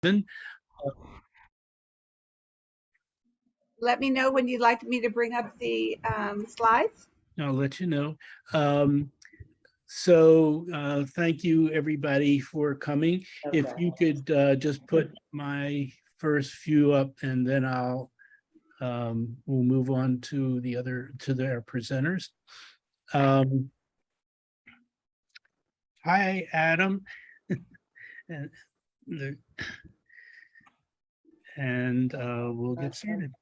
Uh, Let me know when you'd like me to bring up the slides. I'll let you know. Thank you everybody for coming. Okay. If you could just put my first few up, and then we'll move on to their presenters. Hi, Adam. and we'll get started.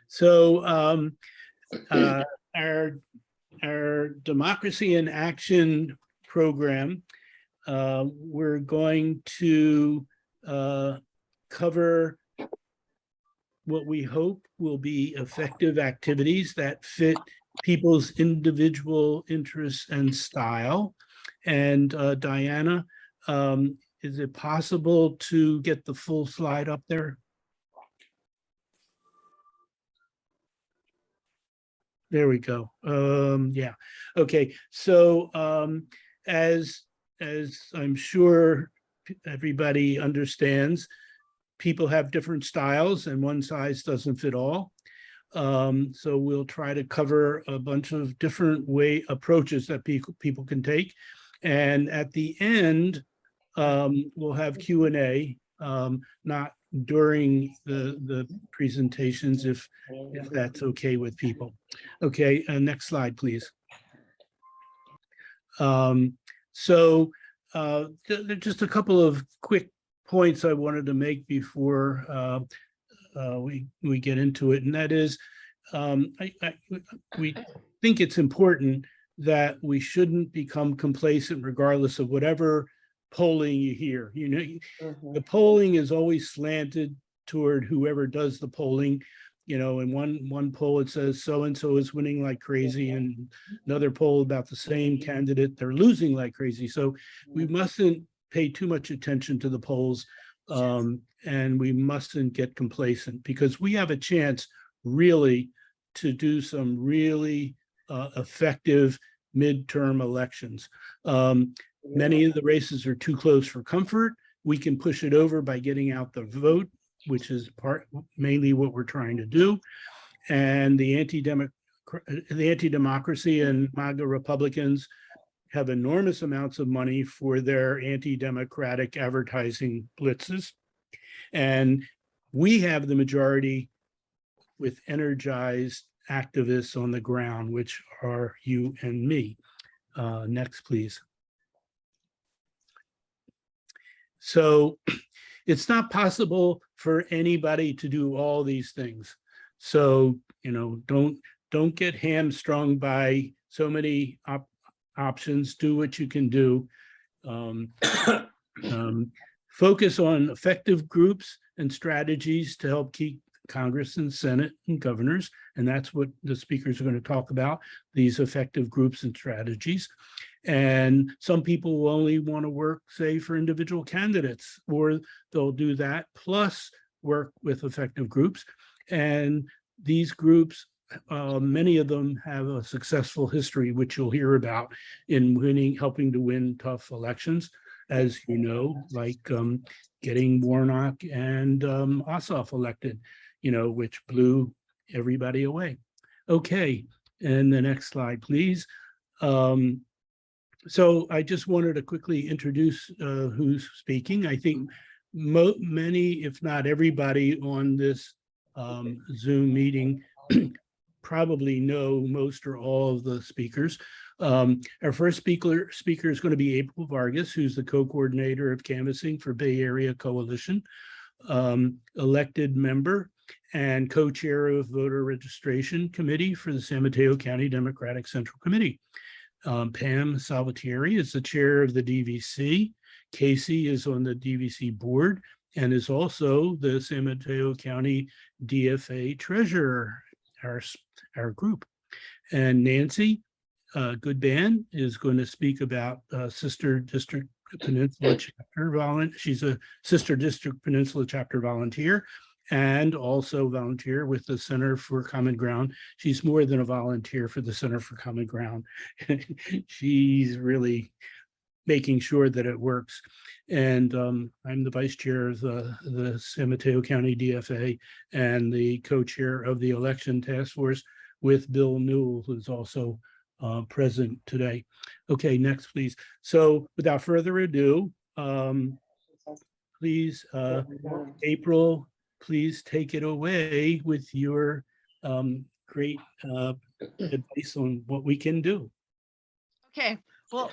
So our Democracy in Action program, we're going to cover what we hope will be effective activities that fit people's individual interests and style. And Diana, is it possible to get the full slide up there? There we go. Yeah. Okay. So as I'm sure everybody understands, people have different styles and one size doesn't fit all. So we'll try to cover a bunch of different approaches that people can take. And at the end, we'll have Q&A, not during the presentations, if that's okay with people. Okay, next slide, please. So just a couple of quick points I wanted to make before we get into it, and that is, we think it's important that we shouldn't become complacent regardless of whatever polling you hear. You know, the polling is always slanted toward whoever does the polling. You know, in one poll it says so and so is winning like crazy, and another poll about the same candidate, they're losing like crazy. So we mustn't pay too much attention to the polls, and we mustn't get complacent, because we have a chance really to do some really effective midterm elections. Many of the races are too close for comfort. We can push it over by getting out the vote, which is mainly what we're trying to do. And the anti-democracy and MAGA Republicans have enormous amounts of money for their anti-democratic advertising blitzes. And we have the majority with energized activists on the ground, which are you and me. Next, please. So it's not possible for anybody to do all these things. So, you know, don't get hamstrung by so many options. Do what you can do. Focus on effective groups and strategies to help keep Congress and Senate and governors, and that's what the speakers are going to talk about, these effective groups and strategies. And some people will only want to work, say, for individual candidates, or they'll do that plus work with effective groups. And these groups, many of them have a successful history, which you'll hear about, in helping to win tough elections, as you know, like getting Warnock and Ossoff elected, you know, which blew everybody away. Okay, and the next slide, please. So I just wanted to quickly introduce who's speaking. I think many, if not everybody on this Zoom meeting probably know most or all of the speakers. Our first speaker is going to be April Vargas, who's the co-coordinator of canvassing for Bay Area Coalition, elected member and co-chair of voter registration committee for the San Mateo County Democratic Central Committee. Pam Salvatierri is the chair of the DVC. Casey is on the DVC board and is also the San Mateo County DFA treasurer, our group. And Nancy Goodban is going to speak about Sister District Peninsula Chapter She's a Sister District Peninsula Chapter volunteer and also volunteer with the Center for Common Ground. She's more than a volunteer for the Center for Common Ground. She's really making sure that it works. And I'm the vice chair of the San Mateo County DFA and the co-chair of the election task force with Bill Newell, who's also present today. Okay, next, please. So without further ado, please, April, please take it away with your great advice on what we can do. Okay, well,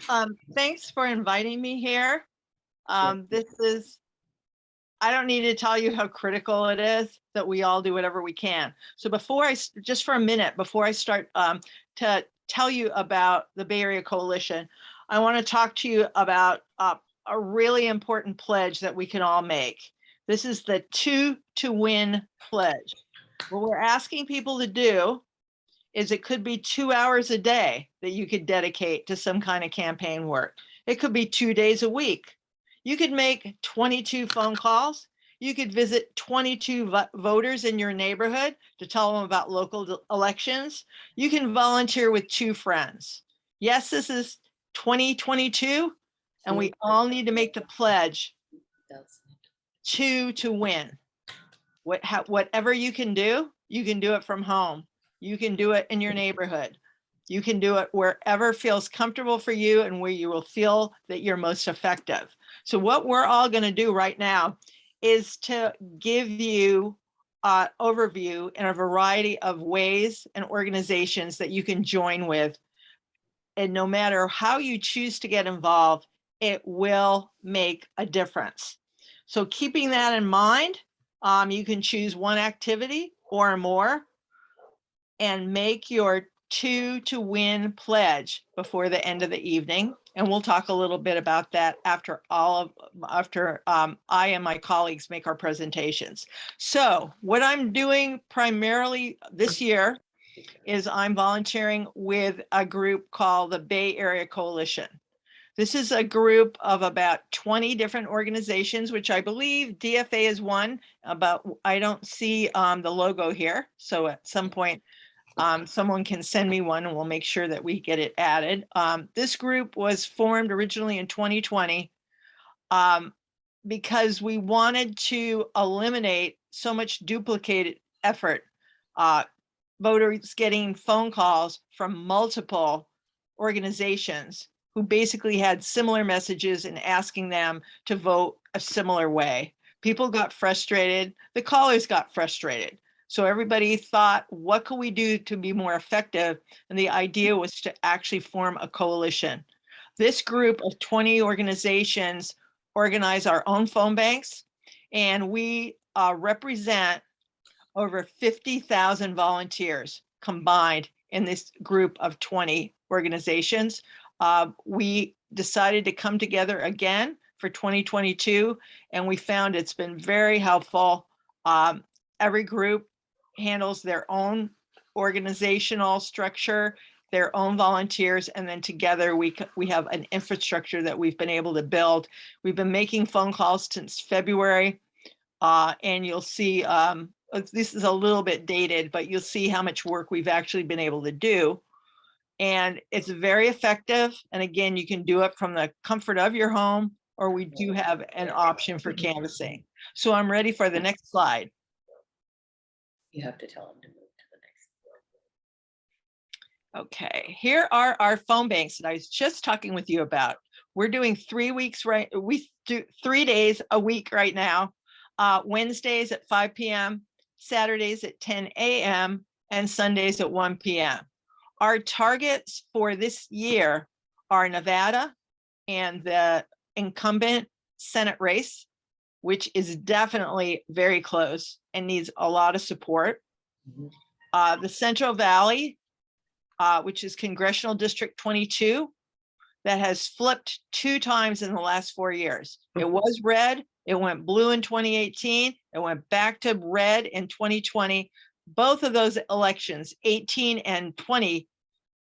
thanks for inviting me here. This is, I don't need to tell you how critical it is that we all do whatever we can. So before just for a minute, before I start to tell you about the Bay Area Coalition, I want to talk to you about a really important pledge that we can all make. This is the 2 to Win pledge. What we're asking people to do is it could be 2 hours a day that you could dedicate to some kind of campaign work. It could be 2 days a week. You could make 22 phone calls. You could visit 22 voters in your neighborhood to tell them about local elections. You can volunteer with 2 friends. Yes, this is 2022, and we all need to make the pledge 2 to win. Whatever you can do it from home. You can do it in your neighborhood. You can do it wherever feels comfortable for you and where you will feel that you're most effective. So what we're all going to do right now is to give you an overview in a variety of ways and organizations that you can join with. And no matter how you choose to get involved, it will make a difference. So keeping that in mind, you can choose one activity or more and make your 2 to Win pledge before the end of the evening. And we'll talk a little bit about that after I and my colleagues make our presentations. So what I'm doing primarily this year is I'm volunteering with a group called the Bay Area Coalition. This is a group of about 20 different organizations, which I believe DFA is one, but I don't see the logo here. So at some point, someone can send me one and we'll make sure that we get it added. This group was formed originally in 2020 because we wanted to eliminate so much duplicated effort. Voters getting phone calls from multiple organizations who basically had similar messages and asking them to vote a similar way. People got frustrated, the callers got frustrated. So everybody thought, what can we do to be more effective? And the idea was to actually form a coalition. This group of 20 organizations organize our own phone banks, and we represent over 50,000 volunteers combined in this group of 20 organizations. We decided to come together again for 2022, and we found it's been very helpful. Every group handles their own organizational structure, their own volunteers, and then together we have an infrastructure that we've been able to build. We've been making phone calls since February, and you'll see, this is a little bit dated, but you'll see how much work we've actually been able to do. And it's very effective. And again, you can do it from the comfort of your home, or we do have an option for canvassing. So I'm ready for the next slide. You have to tell them to move to the next. Okay, here are our phone banks that I was just talking with you about. We're doing 3 weeks, right? We do 3 days a week right now. Wednesdays at 5 p.m., Saturdays at 10 a.m., and Sundays at 1 p.m. Our targets for this year are Nevada and the incumbent Senate race, which is definitely very close and needs a lot of support. The Central Valley, which is Congressional District 22, that has flipped 2 times in the last 4 years. It was red, it went blue in 2018, it went back to red in 2020. Both of those elections, 18 and 20,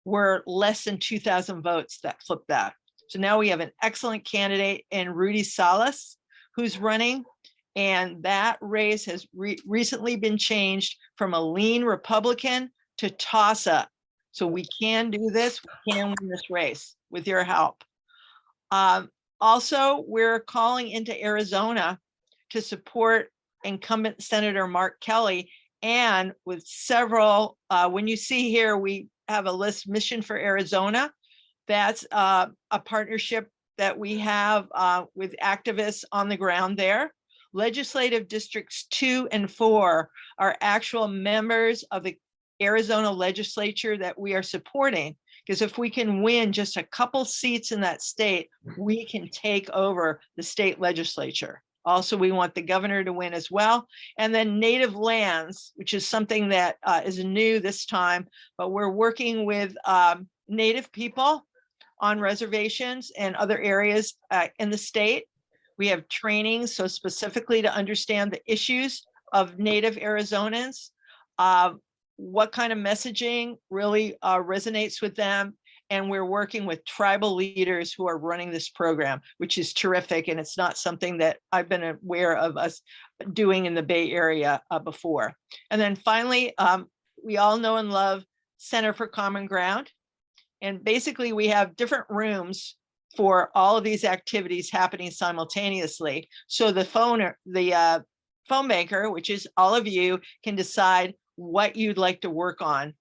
were less than 2,000 votes that flipped that. So now we have an excellent candidate in Rudy Salas, who's running, And that race has recently been changed from a lean Republican to toss up. So we can do this. We can win this race with your help. Also, we're calling into Arizona to support incumbent Senator Mark Kelly, and with several, when you see here, we have a list, Mission for Arizona. That's a partnership that we have with activists on the ground there. Legislative districts 2 and 4 are actual members of the Arizona legislature that we are supporting. Because if we can win just a couple seats in that state, we can take over the state legislature. Also, we want the governor to win as well. And then native lands, which is something that is new this time, but we're working with native people on reservations and other areas in the state. We have training, so specifically to understand the issues of native Arizonans, what kind of messaging really resonates with them. And we're working with tribal leaders who are running this program, which is terrific. And it's not something that I've been aware of us doing in the Bay Area before. And then finally, we all know and love Center for Common Ground. And basically we have different rooms for all of these activities happening simultaneously. So the phone banker, which is all of you, can decide what you'd like to work on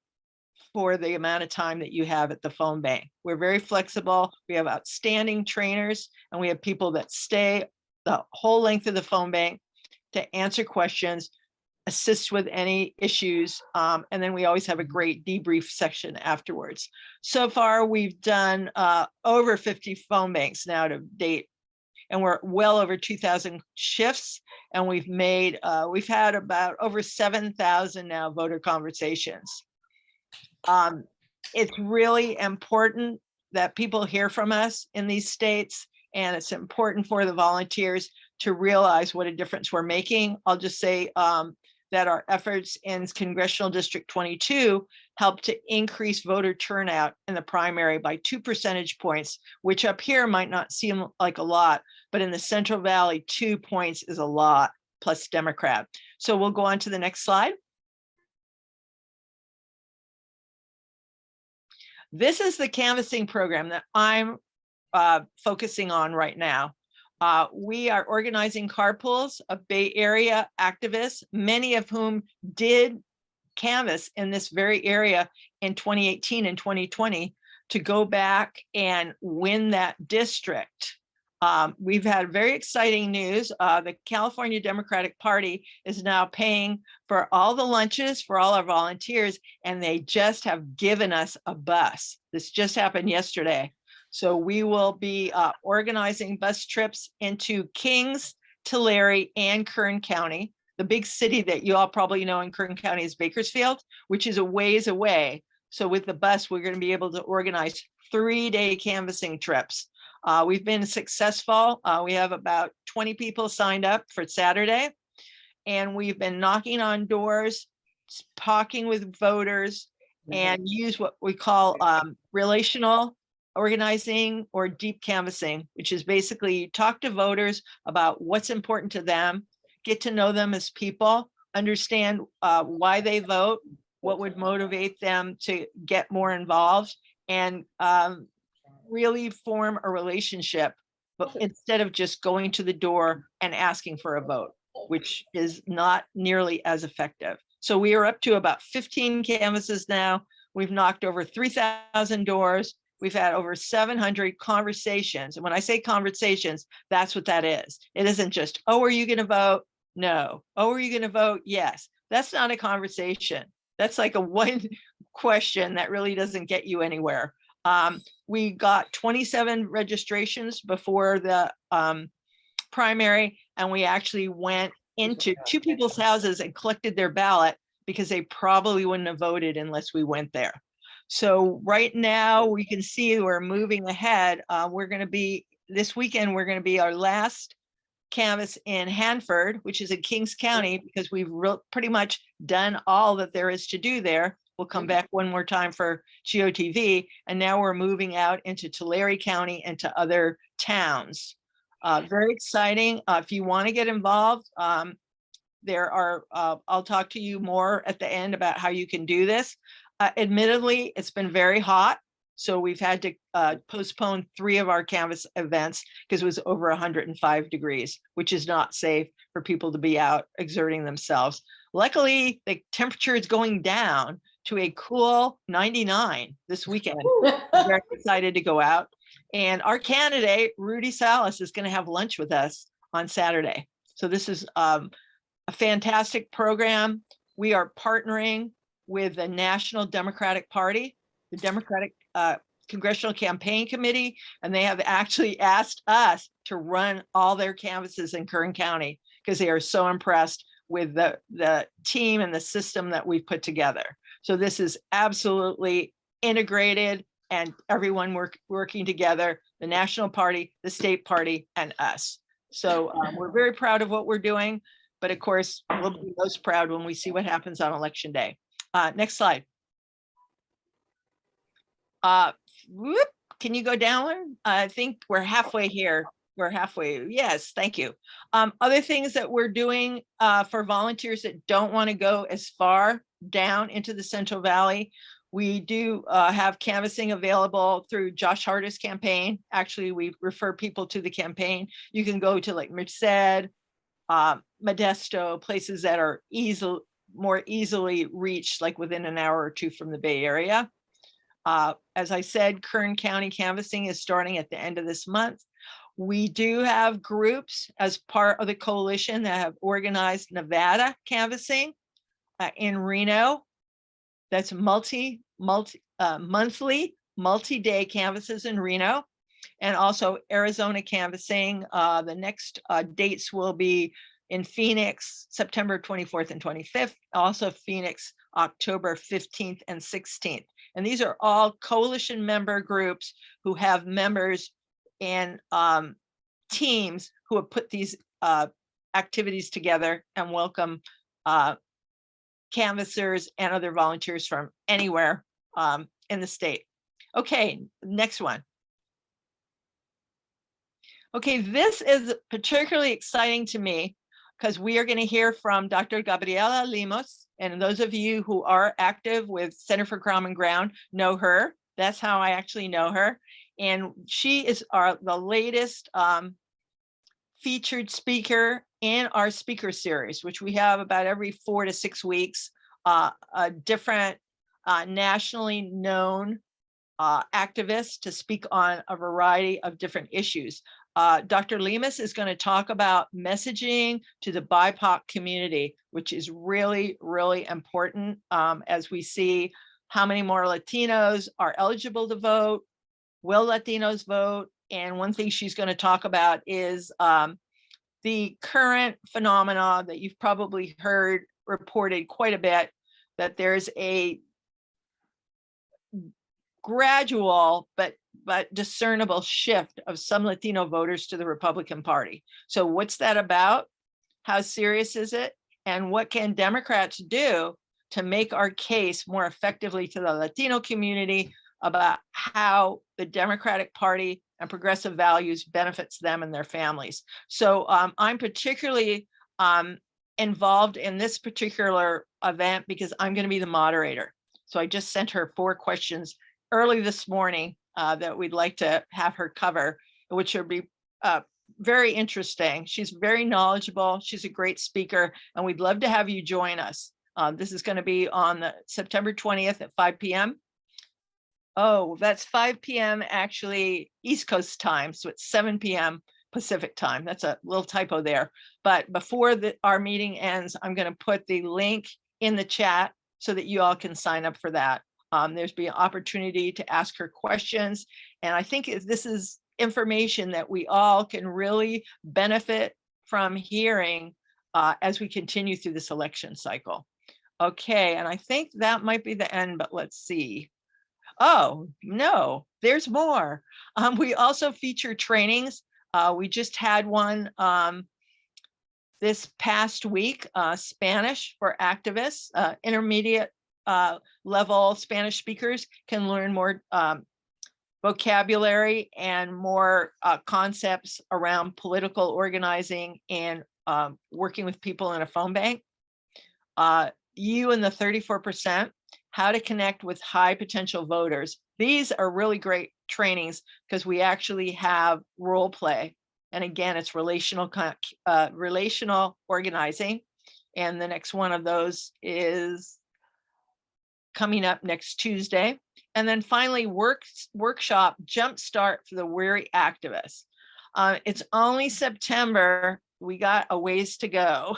for the amount of time that you have at the phone bank. We're very flexible. We have outstanding trainers, and we have people that stay the whole length of the phone bank to answer questions, assist with any issues. And then we always have a great debrief section afterwards. So far, we've done over 50 phone banks now to date, and we're well over 2,000 shifts. And we've had about over 7,000 now voter conversations. It's really important that people hear from us in these states, and it's important for the volunteers to realize what a difference we're making. I'll just say that our efforts in Congressional District 22 helped to increase voter turnout in the primary by 2 percentage points, which up here might not seem like a lot, but in the Central Valley, 2 points is a lot, plus Democrat. So we'll go on to the next slide. This is the canvassing program that I'm focusing on right now. We are organizing carpools of Bay Area activists, many of whom did canvass in this very area in 2018 and 2020 to go back and win that district. We've had very exciting news. The California Democratic Party is now paying for all the lunches for all our volunteers, and they just have given us a bus. This just happened yesterday. So we will be organizing bus trips into Kings, Tulare, and Kern County. The big city that you all probably know in Kern County is Bakersfield, which is a ways away. So with the bus, we're going to be able to organize 3-day canvassing trips. We've been successful. We have about 20 people signed up for Saturday, and we've been knocking on doors, talking with voters, and use what we call relational organizing or deep canvassing, which is basically you talk to voters about what's important to them, get to know them as people, understand why they vote, what would motivate them to get more involved, and really form a relationship, but instead of just going to the door and asking for a vote, which is not nearly as effective. So we are up to about 15 canvases now. We've knocked over 3,000 doors. We've had over 700 conversations. And when I say conversations, that's what that is. It isn't just, oh, are you going to vote? No. Oh, are you going to vote? Yes. That's not a conversation. That's like a one question that really doesn't get you anywhere. We got 27 registrations before the primary, and we actually went into 2 people's houses and collected their ballot because they probably wouldn't have voted unless we went there. So right now we can see we're moving ahead. We're going to be, this weekend, we're going to be our last canvass in Hanford, which is in Kings County, because we've pretty much done all that there is to do there. We'll come back one more time for GOTV, and now we're moving out into Tulare County and to other towns. Very exciting. If you want to get involved, there are, I'll talk to you more at the end about how you can do this. Admittedly, it's been very hot. So we've had to postpone 3 of our Canvas events because it was over 105 degrees, which is not safe for people to be out exerting themselves. Luckily, the temperature is going down to a cool 99 this weekend. I'm very excited to go out. And our candidate, Rudy Salas, is going to have lunch with us on Saturday. So this is a fantastic program. We are partnering with the National Democratic Party, the Democratic Congressional Campaign Committee, and they have actually asked us to run all their canvases in Kern County because they are so impressed with the team and the system that we've put together. So this is absolutely integrated and everyone working together, the national party, the state party, and us. So we're very proud of what we're doing, but of course, we'll be most proud when we see what happens on election day. Next slide. Whoop, can you go down? I think we're halfway here. We're halfway. Yes, thank you. Other things that we're doing for volunteers that don't want to go as far down into the Central Valley, we do have canvassing available through Josh Harder's campaign. Actually, we refer people to the campaign. You can go to like Merced, Modesto, places that are more easily reached, like within an hour or 2 from the Bay Area. As I said, Kern County canvassing is starting at the end of this month. We do have groups as part of the coalition that have organized Nevada canvassing in Reno. That's monthly, multi-day canvases in Reno, and also Arizona canvassing. The next dates will be in Phoenix, September 24th and 25th, also Phoenix, October 15th and 16th. And these are all coalition member groups who have members and teams who have put these activities together and welcome canvassers and other volunteers from anywhere in the state. Okay, next one. Okay, this is particularly exciting to me because we are going to hear from Dr. Gabriela Limos. And those of you who are active with Center for Common Ground know her. That's how I actually know her. And she is the latest featured speaker in our speaker series, which we have about every 4 to 6 weeks, a different nationally known activist to speak on a variety of different issues. Dr. Lemus is going to talk about messaging to the BIPOC community, which is really, really important as we see how many more Latinos are eligible to vote. Will Latinos vote? And one thing she's going to talk about is the current phenomena that you've probably heard reported quite a bit, that there's a gradual but discernible shift of some Latino voters to the Republican Party. So what's that about? How serious is it? And what can Democrats do to make our case more effectively to the Latino community about how the Democratic Party and progressive values benefits them and their families? So I'm particularly involved in this particular event because I'm going to be the moderator. So I just sent her 4 questions early this morning that we'd like to have her cover, which would be very interesting. She's very knowledgeable. She's a great speaker, and we'd love to have you join us. This is going to be on September 20th at 5 p.m. Oh, that's 5 p.m. actually East Coast time, so it's 7 p.m. Pacific time. That's a little typo there. But before our meeting ends, I'm going to put the link in the chat so that you all can sign up for that. There's be an opportunity to ask her questions. And I think this is information that we all can really benefit from hearing as we continue through this election cycle. Okay, and I think that might be the end, but let's see. Oh, no, there's more. We also feature trainings. We just had one this past week, Spanish for activists, intermediate level Spanish speakers can learn more vocabulary and more concepts around political organizing and working with people in a phone bank. You and the 34%, how to connect with high potential voters. These are really great trainings because we actually have role play. And again, it's relational organizing. And the next one of those is coming up next Tuesday. And then finally, workshop Jumpstart for the Weary Activists. It's only September. We got a ways to go.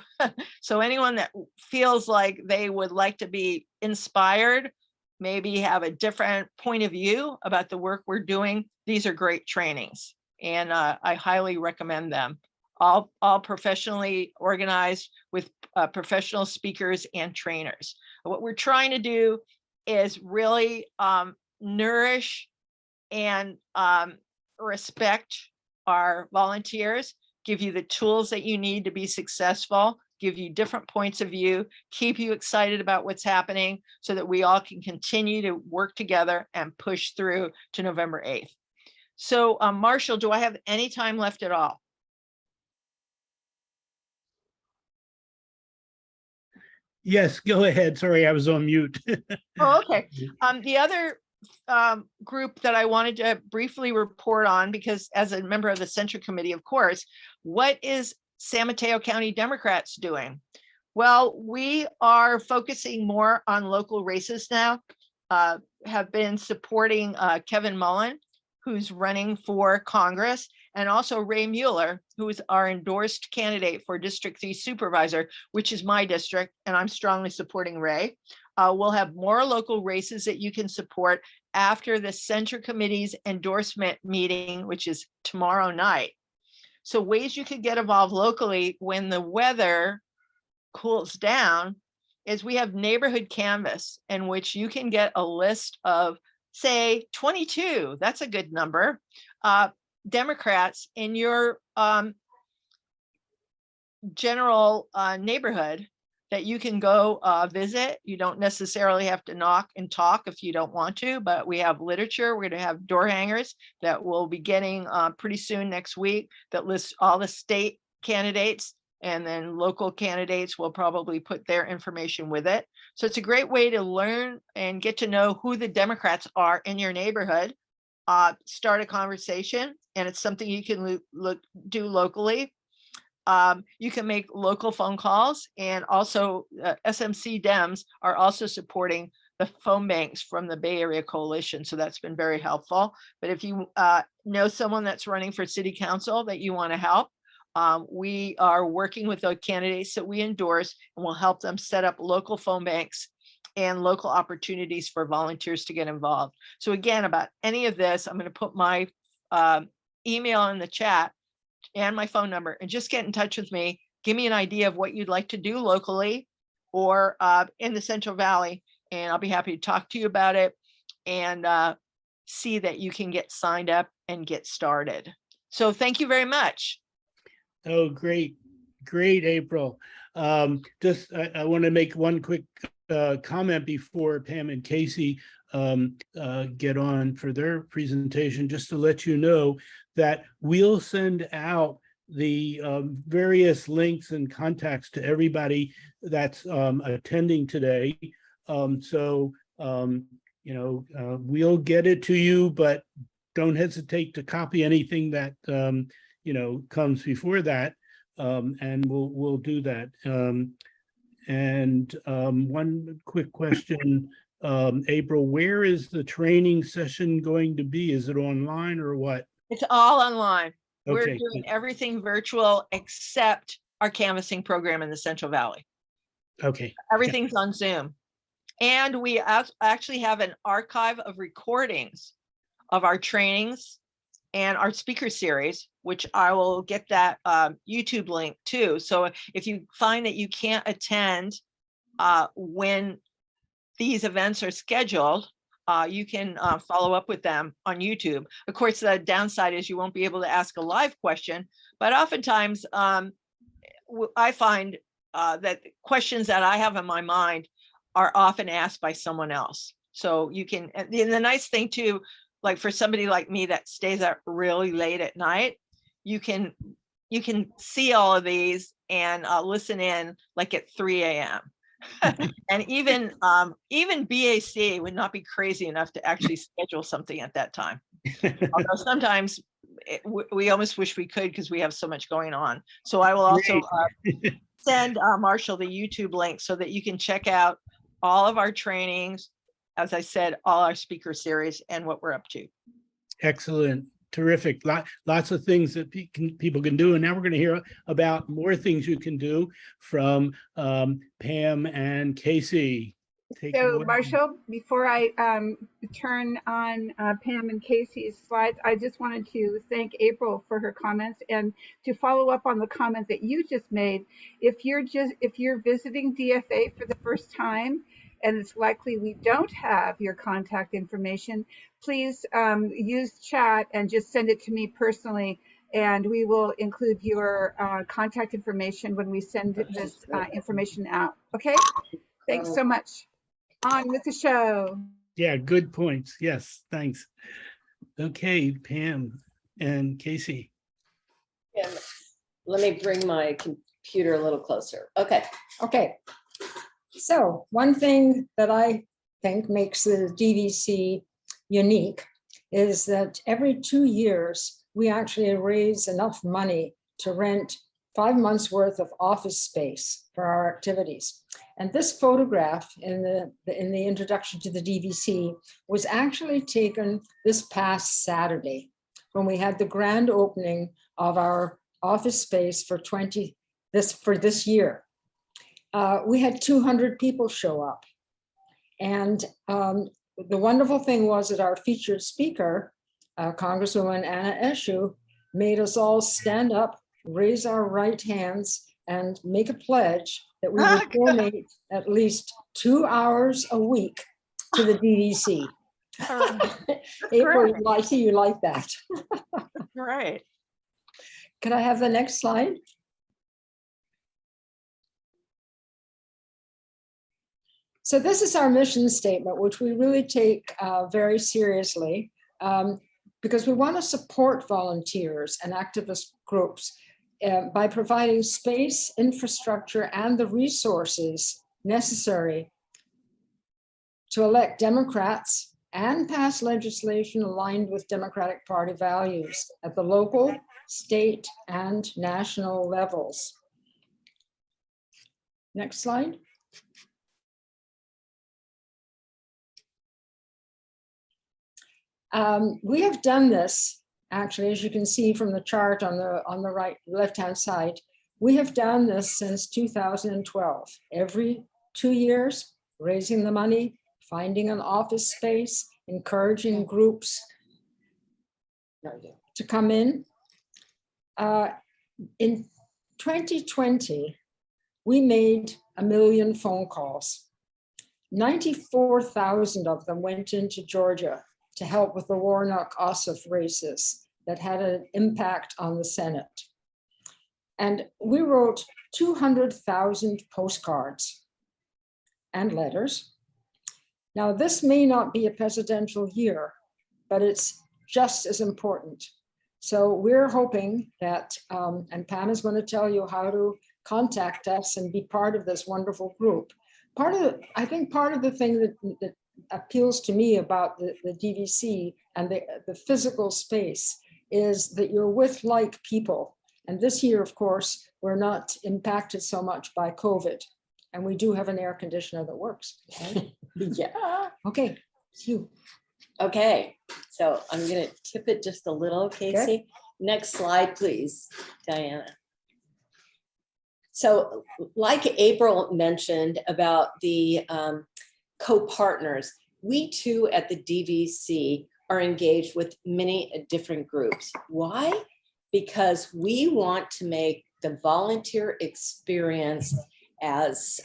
So anyone that feels like they would like to be inspired, maybe have a different point of view about the work we're doing, these are great trainings. And I highly recommend them. All professionally organized with professional speakers and trainers. What we're trying to do is really nourish and respect our volunteers, give you the tools that you need to be successful, give you different points of view, keep you excited about what's happening so that we all can continue to work together and push through to November 8th. So Marshall, do I have any time left at all? Yes, go ahead. Sorry, I was on mute. Oh, okay. The other group that I wanted to briefly report on, because as a member of the Central Committee, of course, what is San Mateo County Democrats doing? Well, we are focusing more on local races now, have been supporting Kevin Mullen, who's running for Congress, and also Ray Mueller, who is our endorsed candidate for District 3 Supervisor, which is my district, and I'm strongly supporting Ray. We'll have more local races that you can support after the Center Committee's endorsement meeting, which is tomorrow night. So ways you could get involved locally when the weather cools down is we have neighborhood canvas in which you can get a list of, say, 22, that's a good number, Democrats in your general neighborhood that you can go visit. You don't necessarily have to knock and talk if you don't want to, but we have literature. We're going to have door hangers that we'll be getting pretty soon next week that lists all the state candidates, and then local candidates will probably put their information with it. So it's a great way to learn and get to know who the Democrats are in your neighborhood, start a conversation, and it's something you can do locally. You can make local phone calls, and also SMC Dems are also supporting the phone banks from the Bay Area Coalition. So that's been very helpful. But if you know someone that's running for city council that you want to help, we are working with the candidates that we endorse, and we'll help them set up local phone banks and local opportunities for volunteers to get involved. So again, about any of this, I'm going to put my email in the chat and my phone number, and just get in touch with me. Give me an idea of what you'd like to do locally or in the Central Valley, and I'll be happy to talk to you about it and see that you can get signed up and get started. So thank you very much. Oh, great. Great, April. I want to make one quick comment before Pam and Casey get on for their presentation, just to let you know that we'll send out the various links and contacts to everybody that's attending today. We'll get it to you, but don't hesitate to copy anything that comes before that, and we'll do that. One quick question, April, where is the training session going to be? Is it online or what? It's all online. We're Okay. doing everything virtual except our canvassing program in the Central Valley. Okay. Everything's on Zoom. And we actually have an archive of recordings of our trainings and our speaker series, which I will get that YouTube link too. So if you find that you can't attend when these events are scheduled, you can follow up with them on YouTube. Of course, the downside is you won't be able to ask a live question, but oftentimes I find that questions that I have in my mind are often asked by someone else. So you can, and the nice thing too, like for somebody like me that stays up really late at night, you can see all of these and listen in like at 3 a.m. And even BAC would not be crazy enough to actually schedule something at that time. Although sometimes we almost wish we could because we have so much going on. So I will also send Marshall the YouTube link so that you can check out all of our trainings, as I said, all our speaker series and what we're up to. Excellent. Terrific. Lots of things that people can do. And now we're going to hear about more things you can do from Pam and Casey. Take it So away. Marshall, before I turn on Pam and Casey's slides, I just wanted to thank April for her comments and to follow up on the comment that you just made. If you're visiting DFA for the first time, and it's likely we don't have your contact information, please use chat and just send it to me personally, and we will include your contact information when we send this information out. Okay? Thanks so much. On with the show. Yeah, good points. Yes, thanks. Okay, Pam and Casey. Yeah, let me bring my computer a little closer. Okay. Okay, so one thing that I think makes the DVC unique is that every 2 years, we actually raise enough money to rent 5 months worth of office space for our activities. And this photograph in the introduction to the DVC was actually taken this past Saturday when we had the grand opening of our office space for this year. We had 200 people show up. And the wonderful thing was that our featured speaker, Congresswoman Anna Eshoo, made us all stand up, raise our right hands, and make a pledge that we would donate at least 2 hours a week to the DVC. April, I see you like that. Right. Can I have the next slide? So this is our mission statement, which we really take very seriously because we want to support volunteers and activist groups by providing space, infrastructure, and the resources necessary to elect Democrats and pass legislation aligned with Democratic Party values at the local, state, and national levels. Next slide. We have done this, actually, as you can see from the chart on the right, left-hand side. We have done this since 2012. Every 2 years, raising the money, finding an office space, encouraging groups to come in. In 2020, we made 1 million phone calls. 94,000 of them went into Georgia to help with the Warnock-Ossoff races that had an impact on the Senate. And we wrote 200,000 postcards and letters. Now, this may not be a presidential year, but it's just as important. So we're hoping that, and Pam is going to tell you how to contact us and be part of this wonderful group. I think part of the thing that appeals to me about the DVC and the physical space is that you're with like people. And this year, of course, we're not impacted so much by COVID. And we do have an air conditioner that works. Right? Yeah. Okay, it's you. Okay, so I'm going to tip it just a little, Casey. Okay. Next slide, please, Diana. So like April mentioned about the co-partners, we too at the DVC are engaged with many different groups. Why? Because we want to make the volunteer experience as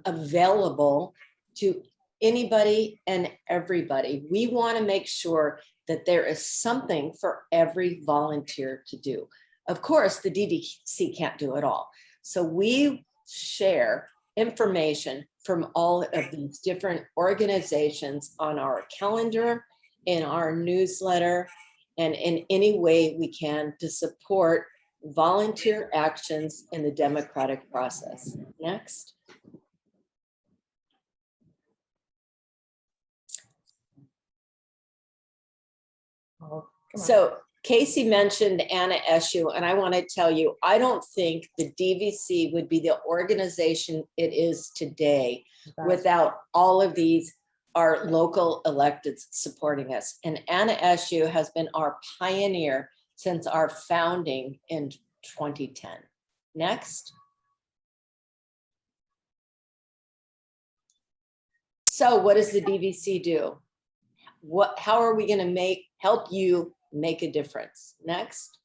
available to anybody and everybody. We want to make sure that there is something for every volunteer to do. Of course, the DVC can't do it all. So we share information from all of these different organizations on our calendar in our newsletter, and in any way we can to support volunteer actions in the democratic process. Next. Oh, come on. So Casey mentioned Anna Eshu, and I want to tell you, I don't think the DVC would be the organization it is today without all of these, our local electeds supporting us. And Anna Eshu has been our pioneer since our founding in 2010. Next. So what does the DVC do? How are we going to help you make a difference? Next.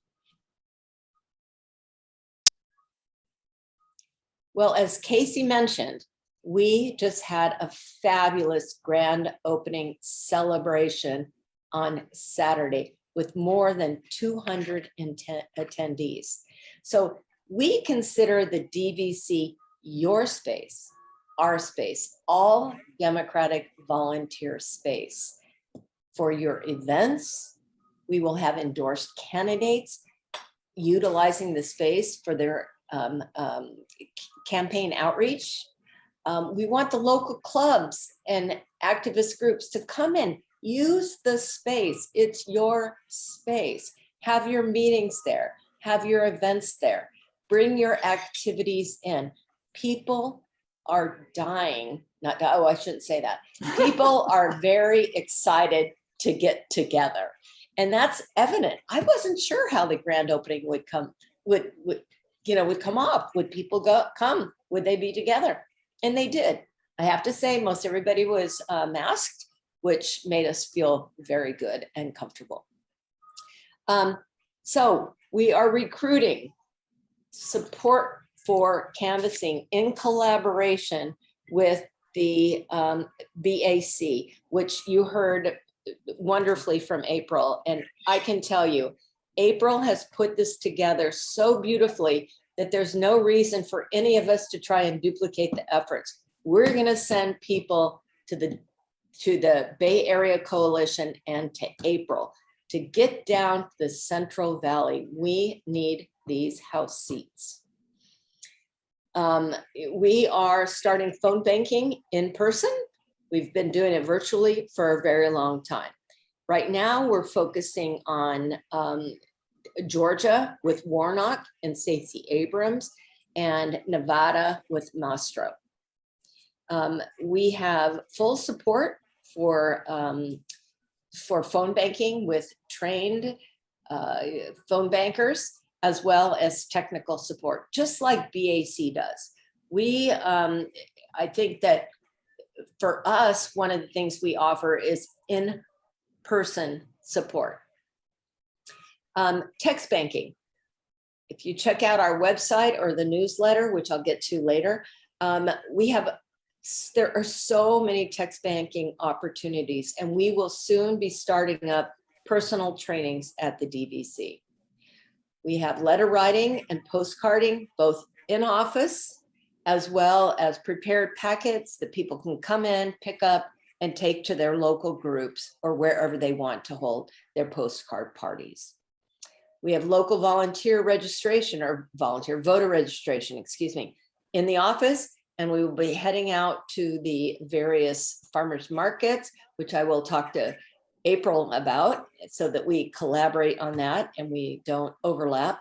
Well, as Casey mentioned, we just had a fabulous grand opening celebration on Saturday with more than 210 attendees. So we consider the DVC your space, our space, all democratic volunteer space. For your events, we will have endorsed candidates utilizing the space for their campaign outreach. We want the local clubs and activist groups to come in, use the space. It's your space. Have your meetings there, have your events there, bring your activities in. People are dying, I shouldn't say that. People are very excited to get together. And that's evident. I wasn't sure how the grand opening would come off. Would people come? Would they be together? And they did. I have to say, most everybody was masked, which made us feel very good and comfortable. So we are recruiting support for canvassing in collaboration with the BAC, which you heard wonderfully from April. And I can tell you, April has put this together so beautifully that there's no reason for any of us to try and duplicate the efforts. We're going to send people to the Bay Area Coalition and to April to get down to the Central Valley. We need these House seats. We are starting phone banking in person. We've been doing it virtually for a very long time. Right now, we're focusing on Georgia with Warnock and Stacey Abrams, and Nevada with Mastro. We have full support for phone banking with trained phone bankers, as well as technical support, just like BAC does. I think that for us, one of the things we offer is in-person support. Text banking. If you check out our website or the newsletter, which I'll get to later, there are so many text banking opportunities, and we will soon be starting up personal trainings at the DVC. We have letter writing and postcarding, both in office, as well as prepared packets that people can come in, pick up, and take to their local groups or wherever they want to hold their postcard parties. We have local volunteer registration, or volunteer voter registration, in the office, and we will be heading out to the various farmers markets, which I will talk to April about, so that we collaborate on that and we don't overlap.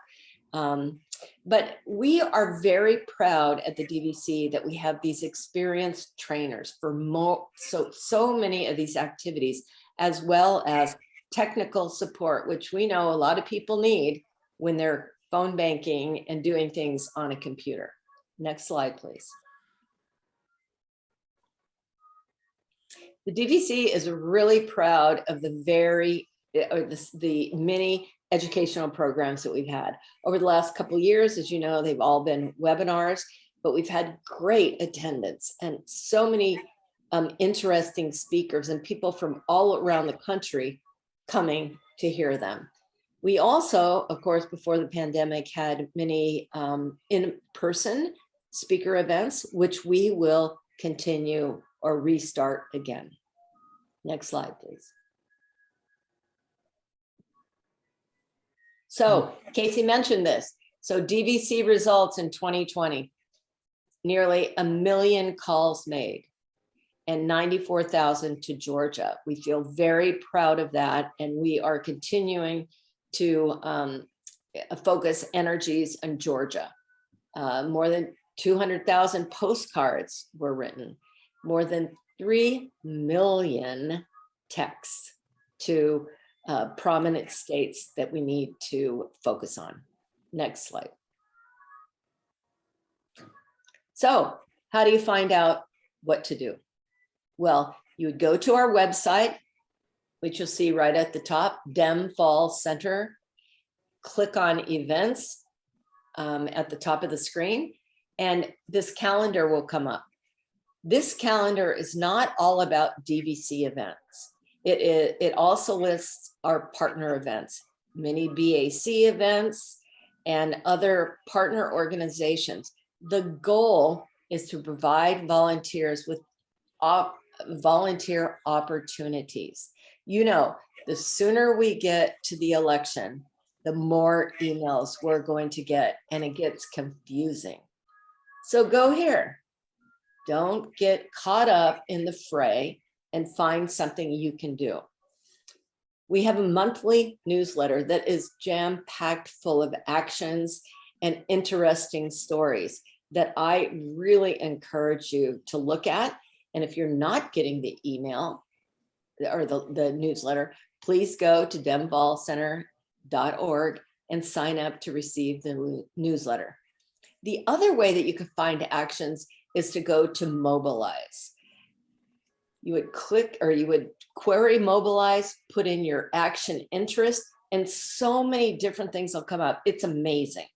But we are very proud at the DVC that we have these experienced trainers for so many of these activities, as well as technical support, which we know a lot of people need when they're phone banking and doing things on a computer. Next slide, please. The DVC is really proud of the many educational programs that we've had over the last couple of years. As you know, they've all been webinars, but we've had great attendance and so many interesting speakers and people from all around the country coming to hear them. We also, of course, before the pandemic, had many in-person speaker events, which we will continue or restart again. Next slide, please. So Casey mentioned this. So DVC results in 2020, nearly 1 million calls made and 94,000 to Georgia. We feel very proud of that. And we are continuing to focus energies on Georgia. More than 200,000 postcards were written, more than 3 million texts to prominent states that we need to focus on. Next slide. So how do you find out what to do? Well, you would go to our website, which you'll see right at the top, Dem Fall Center. Click on events at the top of the screen, and this calendar will come up. This calendar is not all about DVC events. It also lists our partner events, many BAC events, and other partner organizations. The goal is to provide volunteers with volunteer opportunities. You know, the sooner we get to the election, the more emails we're going to get, and it gets confusing. So go here. Don't get caught up in the fray and find something you can do. We have a monthly newsletter that is jam-packed full of actions and interesting stories that I really encourage you to look at. And if you're not getting the email or the newsletter, please go to demfallcenter.org and sign up to receive the newsletter. The other way that you can find actions is to go to Mobilize. You would click, or you would query Mobilize, put in your action interest, and so many different things will come up. It's amazing,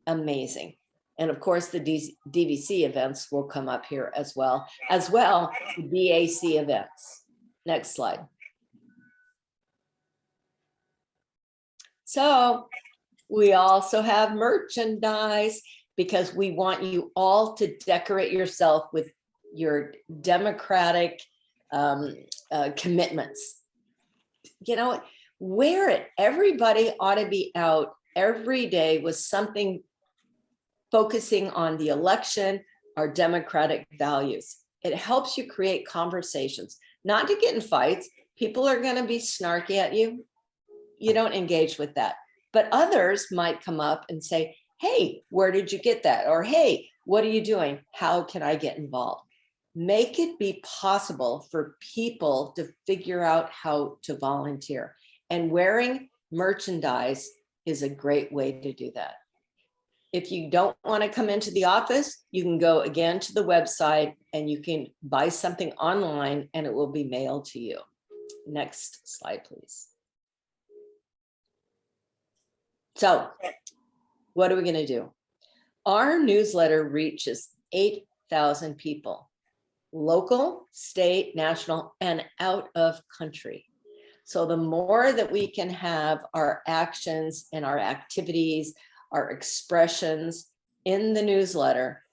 amazing. And of course, the DVC events will come up here as well the BAC events. Next slide. So we also have merchandise, because we want you all to decorate yourself with your democratic commitments. You know, wear it. Everybody ought to be out every day with something focusing on the election, our democratic values. It helps you create conversations, not to get in fights. People are going to be snarky at you. You don't engage with that. But others might come up and say, hey, where did you get that? Or, hey, what are you doing? How can I get involved? Make it be possible for people to figure out how to volunteer. And wearing merchandise is a great way to do that. If you don't want to come into the office, you can go again to the website and you can buy something online and it will be mailed to you. Next slide, please. So what are we going to do? Our newsletter reaches 8,000 people, local, state, national, and out of country. So the more that we can have our actions and our activities, our expressions in the newsletter,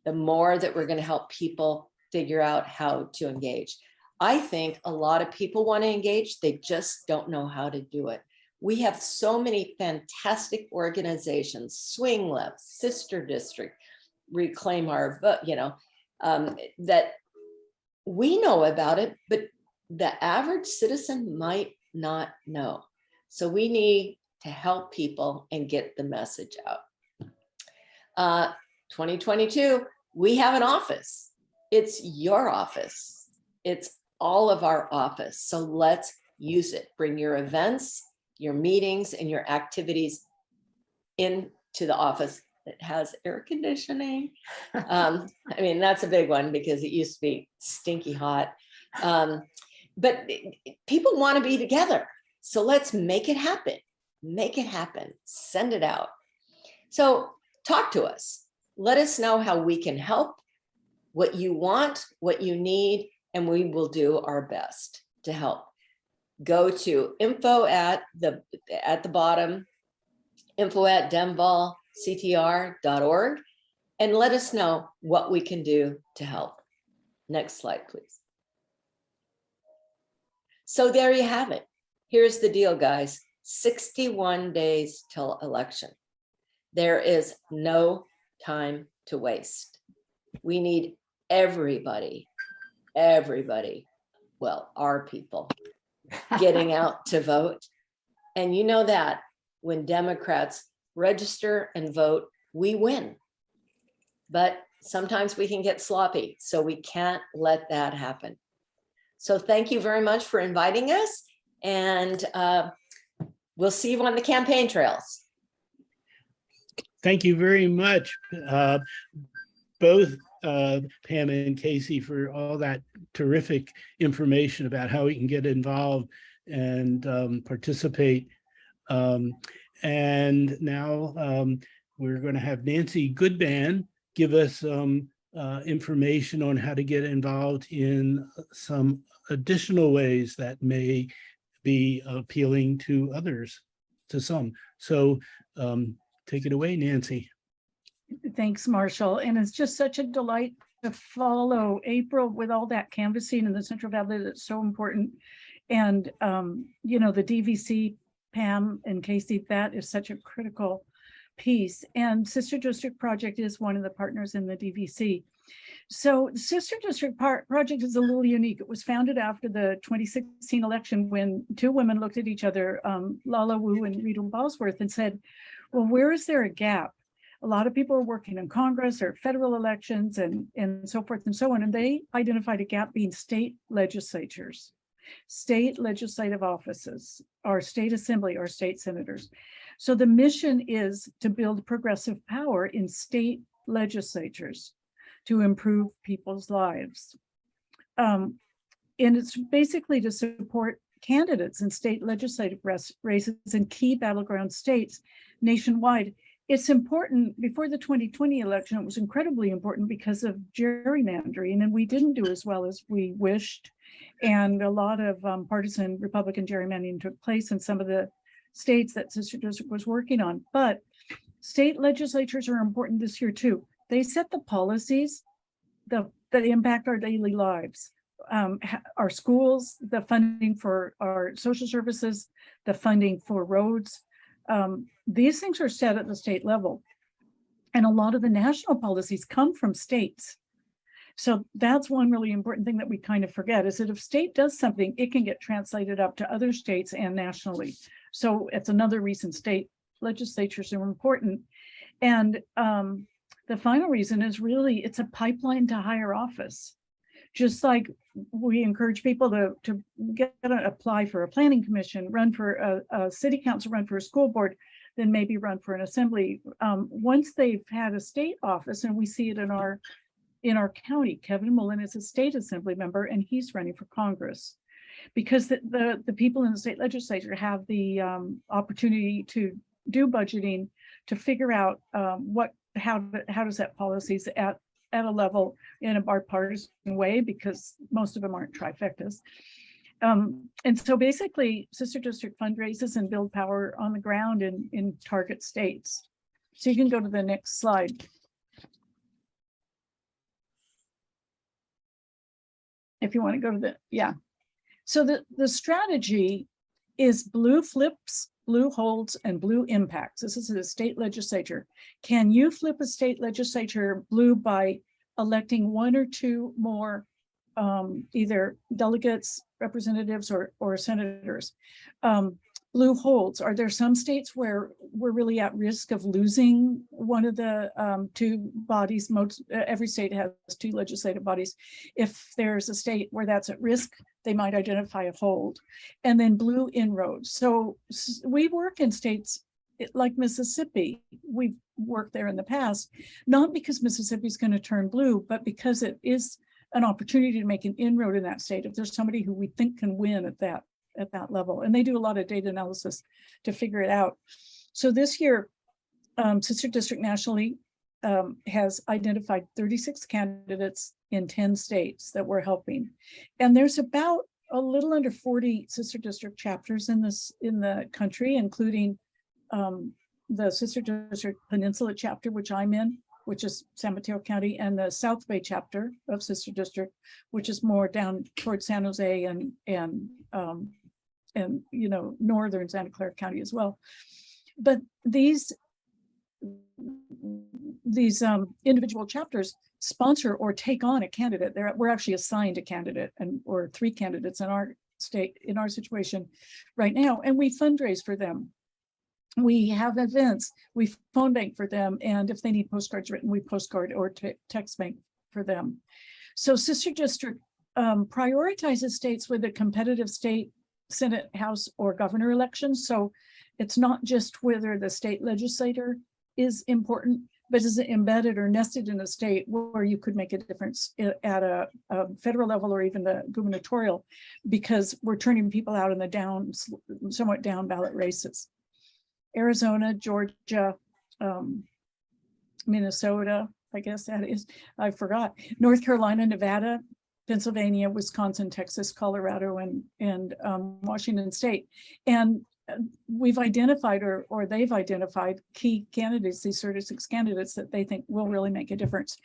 the more that we're going to help people figure out how to engage. I think a lot of people want to engage, they just don't know how to do it. We have so many fantastic organizations, Swing Left, Sister District, Reclaim Our Vote, that we know about it, but the average citizen might not know. So we need to help people and get the message out. 2022, we have an office. It's your office. It's all of our office. So let's use it. Bring your events, your meetings, and your activities into the office that has air conditioning. I mean, that's a big one because it used to be stinky hot. But people want to be together. So let's make it happen. Make it happen. Send it out. So talk to us. Let us know how we can help, what you want, what you need, and we will do our best to help. Go to info at the bottom, info@demvolctr.org, and let us know what we can do to help. Next slide, please. So there you have it. Here's the deal, guys. 61 days till election. There is no time to waste. We need everybody, well, our people getting out to vote. And you know that when Democrats register and vote, we win. But sometimes we can get sloppy, so we can't let that happen. So thank you very much for inviting us, and we'll see you on the campaign trails. Thank you very much, both Pam and Casey, for all that terrific information about how we can get involved and participate. And now we're going to have Nancy Goodman give us some information on how to get involved in some additional ways that may be appealing to others, to some. So take it away, Nancy. Thanks, Marshall. And it's just such a delight to follow April with all that canvassing in the Central Valley that's so important. And, you know, the DVC, Pam and Casey, that is such a critical piece. And Sister District Project is one of the partners in the DVC. So Sister District Project is a little unique. It was founded after the 2016 election when two women looked at each other, Lala Wu and Rita Bosworth, and said, well, where is there a gap? A lot of people are working in Congress or federal elections and so forth and so on. And they identified a gap being state legislatures, state legislative offices, or state assembly or state senators. So the mission is to build progressive power in state legislatures to improve people's lives. And it's basically to support candidates in state legislative races in key battleground states nationwide. It's important. Before the 2020 election, it was incredibly important because of gerrymandering, and we didn't do as well as we wished. And a lot of partisan Republican gerrymandering took place in some of the states that Sister District was working on. But state legislatures are important this year too. They set the policies that impact our daily lives, our schools, the funding for our social services, the funding for roads. These things are set at the state level. And a lot of the national policies come from states. So that's one really important thing that we kind of forget, is that if state does something, it can get translated up to other states and nationally. So it's another reason state legislatures are important. And the final reason is really, it's a pipeline to higher office. Just like we encourage people to apply for a planning commission, run for a city council, run for a school board, then maybe run for an assembly. Once they've had a state office, and we see it in our county, Kevin Mullen is a state assembly member and he's running for Congress, because the people in the state legislature have the opportunity to do budgeting, to figure out how to set policies at a level in a bipartisan way, because most of them aren't trifectas. And so basically, Sister District fundraises and build power on the ground in target states. So you can go to the next slide. If you want to go to the, yeah. So the strategy is blue flips, blue holds, and blue impacts. This is a state legislature. Can you flip a state legislature blue by electing one or two more either delegates, representatives, or senators? Blue holds. Are there some states where we're really at risk of losing one of the two bodies? Every state has two legislative bodies. If there's a state where that's at risk, they might identify a hold. And then blue inroads. So we work in states like Mississippi. We've worked there in the past, not because Mississippi's going to turn blue, but because it is an opportunity to make an inroad in that state if there's somebody who we think can win at that level. And they do a lot of data analysis to figure it out. So this year, Sister District nationally has identified 36 candidates in 10 states that we're helping. And there's about a little under 40 Sister District chapters in the country, including the Sister District Peninsula chapter, which I'm in, which is San Mateo County, and the South Bay chapter of Sister District, which is more down towards San Jose and northern Santa Clara County as well. But these individual chapters sponsor or take on a candidate. We're actually assigned a candidate or 3 candidates in our state, in our situation right now, and we fundraise for them. We have events, we phone bank for them, and if they need postcards written, we postcard or text bank for them. So Sister District prioritizes states with a competitive state Senate, House, or governor elections. So it's not just whether the state legislator is important, but is it embedded or nested in a state where you could make a difference at a federal level or even the gubernatorial, because we're turning people out in the somewhat down ballot races. Arizona, Georgia, Minnesota, I guess that is, I forgot, North Carolina, Nevada, Pennsylvania, Wisconsin, Texas, Colorado, and Washington State. And we've identified or they've identified key candidates, these 36 candidates that they think will really make a difference.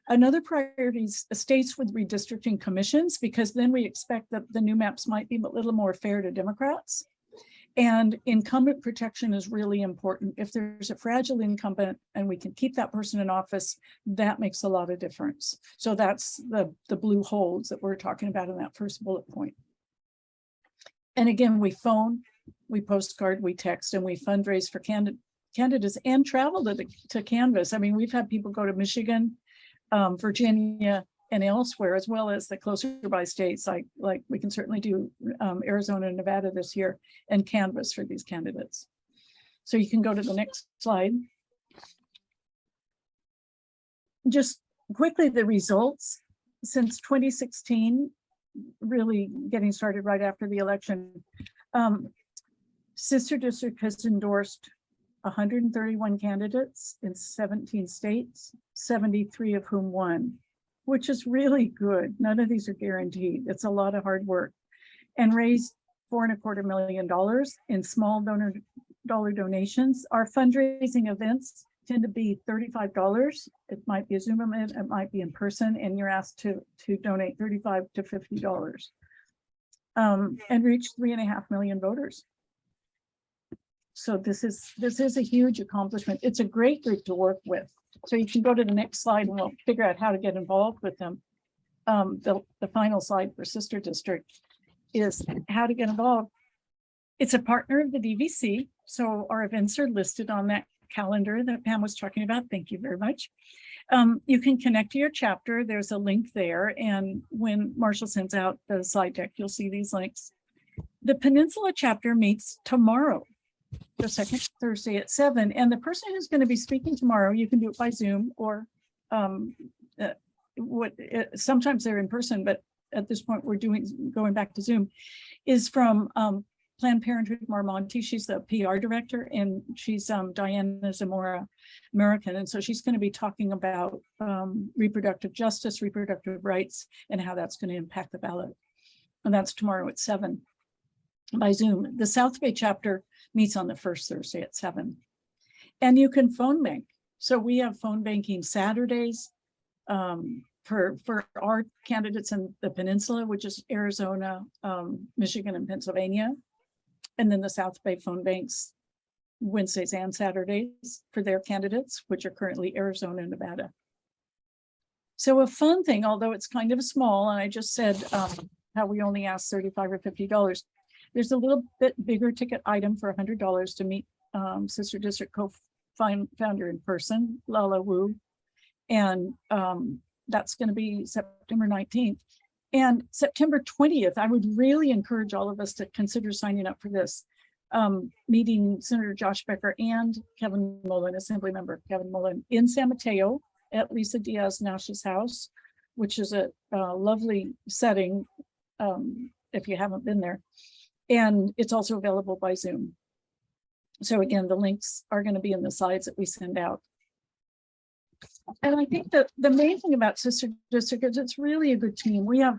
Another priority is states with redistricting commissions, because then we expect that the new maps might be a little more fair to Democrats. And incumbent protection is really important. If there's a fragile incumbent and we can keep that person in office, that makes a lot of difference. So that's the blue holes that we're talking about in that first bullet point. And again, we phone, we postcard, we text, and we fundraise for candidates and travel to canvass. I mean, we've had people go to Michigan, Virginia, and elsewhere, as well as the closer by states, like we can certainly do Arizona and Nevada this year, and canvass for these candidates. So you can go to the next slide. Just quickly, the results since 2016, really getting started right after the election. Sister District has endorsed 131 candidates in 17 states, 73 of whom won, which is really good. None of these are guaranteed. It's a lot of hard work, and raised $4.25 million in small dollar donations. Our fundraising events tend to be $35. It might be a Zoom event, it might be in person, and you're asked to donate $35 to $50, and reach 3.5 million voters. So this is a huge accomplishment. It's a great group to work with. So you can go to the next slide and we'll figure out how to get involved with them. The final slide for Sister District is how to get involved. It's a partner of the DVC. So our events are listed on that calendar that Pam was talking about. Thank you very much. You can connect to your chapter. There's a link there. And when Marshall sends out the slide deck, you'll see these links. The Peninsula chapter meets tomorrow, the second Thursday at 7. And the person who's going to be speaking tomorrow, you can do it by Zoom or sometimes they're in person, but at this point we're going back to Zoom, is from Planned Parenthood Marmonte. She's the PR director, and she's Diana Zamora American. And so she's going to be talking about reproductive justice, reproductive rights, and how that's going to impact the ballot. And that's tomorrow at 7 by Zoom. The South Bay chapter meets on the first Thursday at 7. And you can phone bank. So we have phone banking Saturdays for our candidates in the Peninsula, which is Arizona, Michigan, and Pennsylvania. And then the South Bay phone banks Wednesdays and Saturdays for their candidates, which are currently Arizona and Nevada. So a fun thing, although it's kind of small, and I just said how we only ask $35 or $50, there's a little bit bigger ticket item for $100 to meet Sister District co-founder in person, Lala Wu. And that's going to be September 19th. And September 20th, I would really encourage all of us to consider signing up for this, meeting Senator Josh Becker and Kevin Mullen, Assemblymember Kevin Mullen, in San Mateo at Lisa Diaz-Nash's house, which is a lovely setting if you haven't been there. And it's also available by Zoom. So again, the links are going to be in the slides that we send out. And I think that the main thing about Sister District is it's really a good team. We have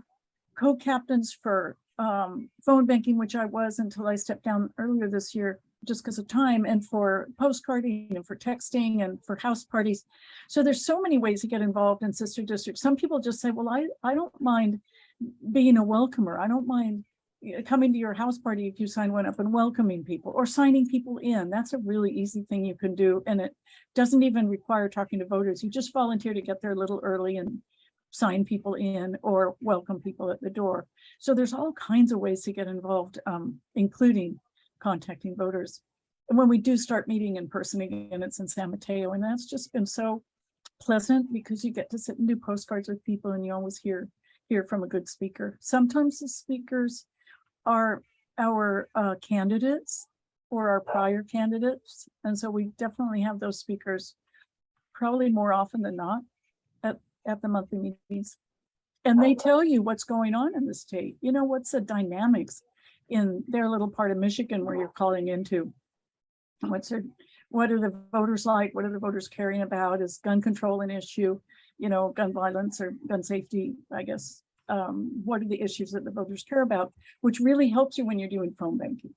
co-captains for phone banking, which I was until I stepped down earlier this year, just because of time, and for postcarding and for texting and for house parties. So there's so many ways to get involved in Sister District. Some people just say, well, I don't mind being a welcomer. I don't mind, coming to your house party if you sign one up, and welcoming people or signing people in. That's a really easy thing you can do. And it doesn't even require talking to voters. You just volunteer to get there a little early and sign people in or welcome people at the door. So there's all kinds of ways to get involved, including contacting voters. And when we do start meeting in person again, it's in San Mateo. And that's just been so pleasant because you get to sit and do postcards with people and you always hear from a good speaker. Sometimes the speakers are our candidates or our prior candidates. And so we definitely have those speakers probably more often than not at the monthly meetings. And they tell you what's going on in the state. You know, what's the dynamics in their little part of Michigan where you're calling into. What are the voters like? What are the voters caring about? Is gun control an issue? You know, gun violence or gun safety, I guess. What are the issues that the voters care about, which really helps you when you're doing phone banking.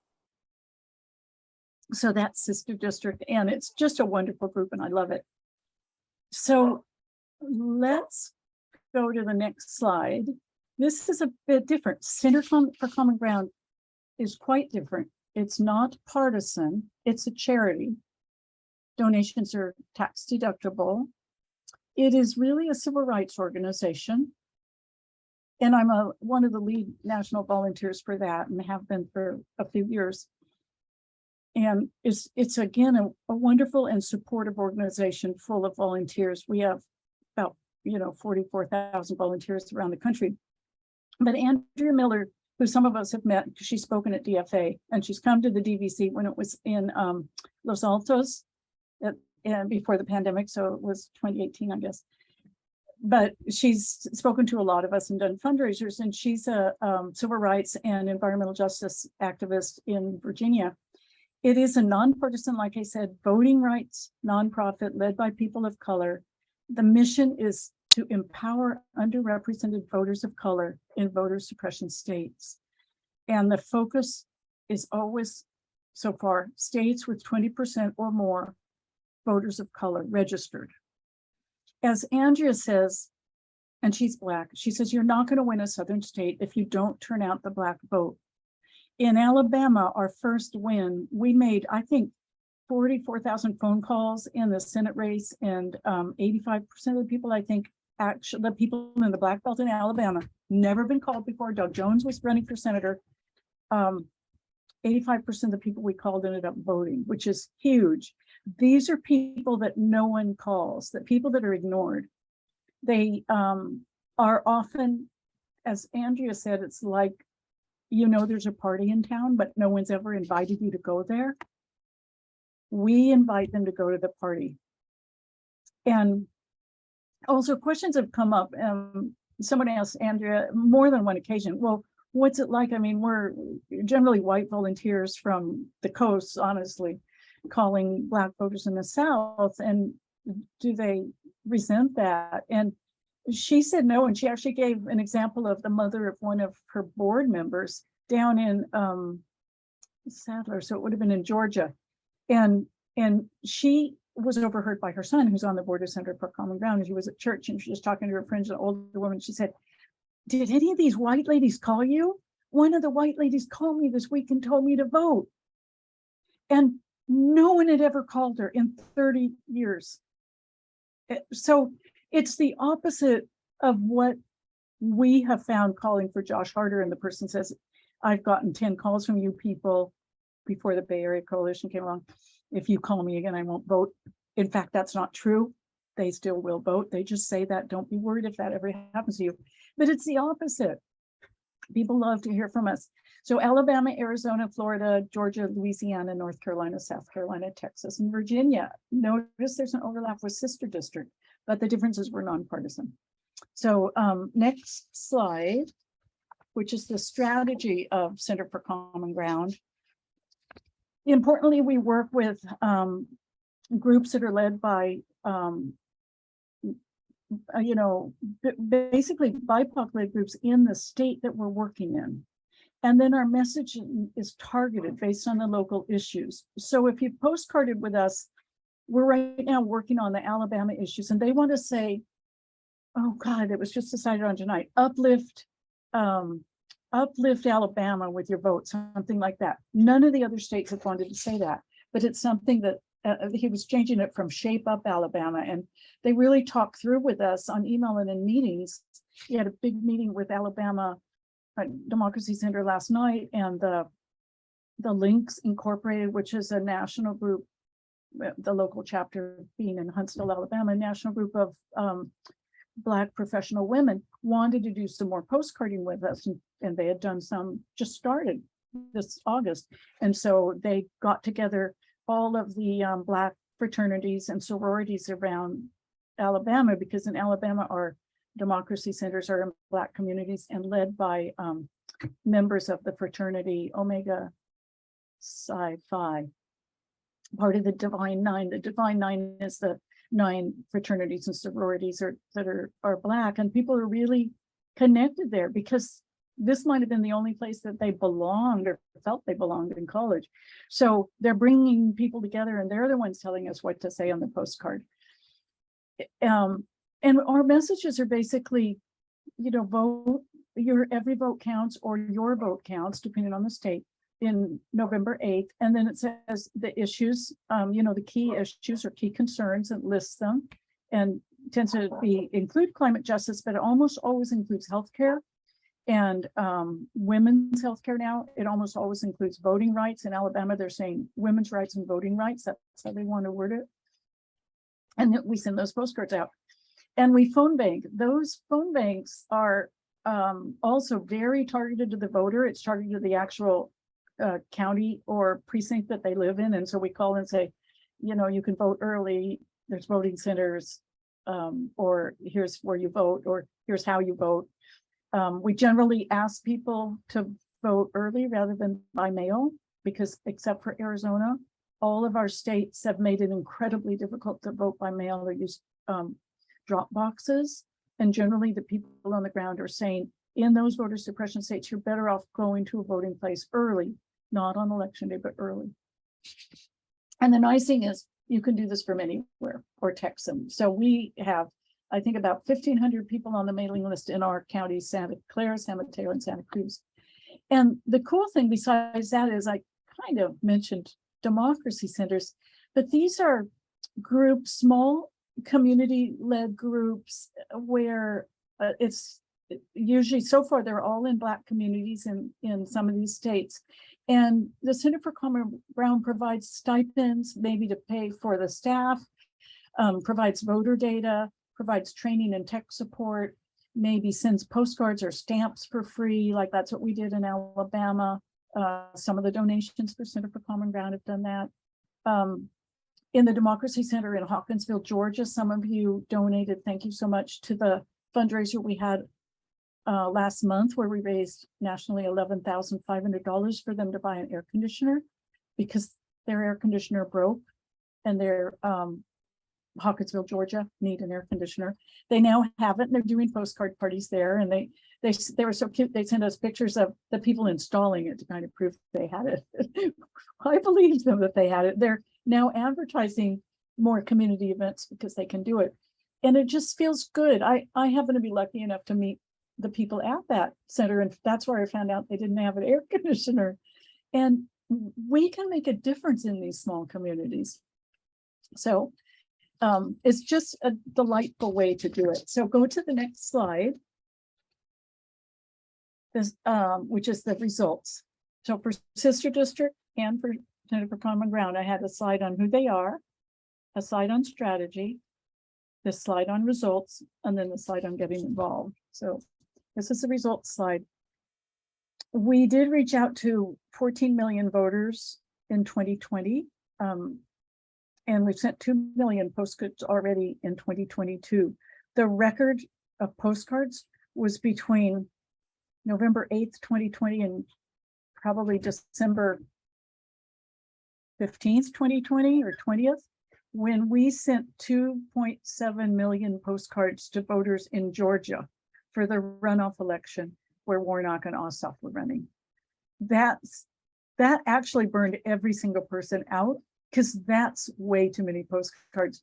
So that's Sister District, and it's just a wonderful group and I love it. So let's go to the next slide. This is a bit different. Center for Common Ground is quite different. It's not partisan, it's a charity. Donations are tax deductible. It is really a civil rights organization. And I'm one of the lead national volunteers for that and have been for a few years. And it's again, a wonderful and supportive organization full of volunteers. We have about, 44,000 volunteers around the country. But Andrea Miller, who some of us have met, because she's spoken at DFA, and she's come to the DVC when it was in Los Altos and before the pandemic, so it was 2018, I guess. But she's spoken to a lot of us and done fundraisers, and she's a civil rights and environmental justice activist in Virginia. It is a nonpartisan, like I said, voting rights nonprofit led by people of color. The mission is to empower underrepresented voters of color in voter suppression states. And the focus is always, so far, states with 20% or more voters of color registered. As Andrea says, and she's Black, she says, you're not going to win a Southern state if you don't turn out the Black vote. In Alabama, our first win, we made, I think, 44,000 phone calls in the Senate race, and 85% of the people, I think, actually, the people in the Black Belt in Alabama, never been called before. Doug Jones was running for senator. 85% of the people we called ended up voting, which is huge. These are people that no one calls, that people that are ignored. They are often, as Andrea said, it's like, there's a party in town, but no one's ever invited you to go there. We invite them to go to the party. And also questions have come up. Someone asked Andrea more than one occasion, well, what's it like? I mean, we're generally white volunteers from the coast, honestly, calling Black voters in the South, and do they resent that? And she said no, and she actually gave an example of the mother of one of her board members down in Sadler, so it would have been in Georgia. And she was overheard by her son, who's on the board of Center for Common Ground, and she was at church, and she was talking to her friends, an older woman. She said, did any of these white ladies call you? One of the white ladies called me this week and told me to vote. And no one had ever called her in 30 years. So it's the opposite of what we have found calling for Josh Harder. And the person says, I've gotten 10 calls from you people before the Bay Area Coalition came along. If you call me again, I won't vote. In fact, that's not true. They still will vote. They just say that. Don't be worried if that ever happens to you. But it's the opposite. People love to hear from us. So Alabama, Arizona, Florida, Georgia, Louisiana, North Carolina, South Carolina, Texas, and Virginia. Notice there's an overlap with Sister District, but the differences were nonpartisan. So next slide, which is the strategy of Center for Common Ground. Importantly, we work with groups that are led by, basically BIPOC-led groups in the state that we're working in. And then our messaging is targeted based on the local issues. So if you postcarded with us, we're right now working on the Alabama issues, and they want to say, oh God, it was just decided on tonight, uplift uplift Alabama with your vote, something like that. None of the other states have wanted to say that, but it's something that he was changing it from shape up Alabama. And they really talked through with us on email and in meetings. He had a big meeting with Alabama Democracy Center last night, and the Links Incorporated, which is a national group, the local chapter being in Huntsville, Alabama, a national group of Black professional women, wanted to do some more postcarding with us, and they had done some, just started this August. And so they got together all of the Black fraternities and sororities around Alabama, because in Alabama our democracy centers are in Black communities and led by members of the fraternity Omega Psi Phi, part of the Divine Nine. The Divine Nine is the 9 fraternities and sororities that are Black, and people are really connected there, because this might have been the only place that they belonged or felt they belonged in college. So they're bringing people together, and they're the ones telling us what to say on the postcard. And our messages are basically, vote, every vote counts, or your vote counts, depending on the state, in November 8th. And then it says the issues, the key issues or key concerns, and lists them, and tends to include climate justice, but it almost always includes healthcare and women's healthcare now. It almost always includes voting rights. In Alabama, they're saying women's rights and voting rights. That's how they want to word it. And we send those postcards out. And we phone bank. Those phone banks are also very targeted to the voter. It's targeted to the actual county or precinct that they live in. And so we call and say, you can vote early. There's voting centers, or here's where you vote, or here's how you vote. We generally ask people to vote early rather than by mail, because except for Arizona, all of our states have made it incredibly difficult to vote by mail or use drop boxes. And generally the people on the ground are saying, in those voter suppression states, you're better off going to a voting place early, not on election day, but early. And the nice thing is you can do this from anywhere or text them. So we have, I think, about 1,500 people on the mailing list in our counties: Santa Clara, San Mateo, and Santa Cruz. And the cool thing besides that is, I kind of mentioned democracy centers, but these are groups, small community-led groups, where it's usually, so far, they're all in Black communities in some of these states. And the Center for Common Ground provides stipends, maybe to pay for the staff, provides voter data, provides training and tech support, maybe sends postcards or stamps for free, like that's what we did in Alabama. Some of the donations for Center for Common Ground have done that. In the Democracy Center in Hawkinsville, Georgia, some of you donated, thank you so much, to the fundraiser we had last month, where we raised nationally $11,500 for them to buy an air conditioner, because their air conditioner broke, and their Hawkinsville, Georgia, need an air conditioner. They now have it, and they're doing postcard parties there. And they were so cute. They sent us pictures of the people installing it to kind of prove they had it. I believed them that they had it. They're now advertising more community events because they can do it. And it just feels good. I happen to be lucky enough to meet the people at that center, and that's where I found out they didn't have an air conditioner. And we can make a difference in these small communities. So it's just a delightful way to do it. So go to the next slide, this, which is the results. So for Sister District and for Center for Common Ground, I had a slide on who they are, a slide on strategy, this slide on results, and then the slide on getting involved. So this is the results slide. We did reach out to 14 million voters in 2020. And we've sent 2 million postcards already in 2022. The record of postcards was between November 8th, 2020 and probably December 15th, 2020 or 20th, when we sent 2.7 million postcards to voters in Georgia for the runoff election where Warnock and Ossoff were running. That actually burned every single person out, because that's way too many postcards.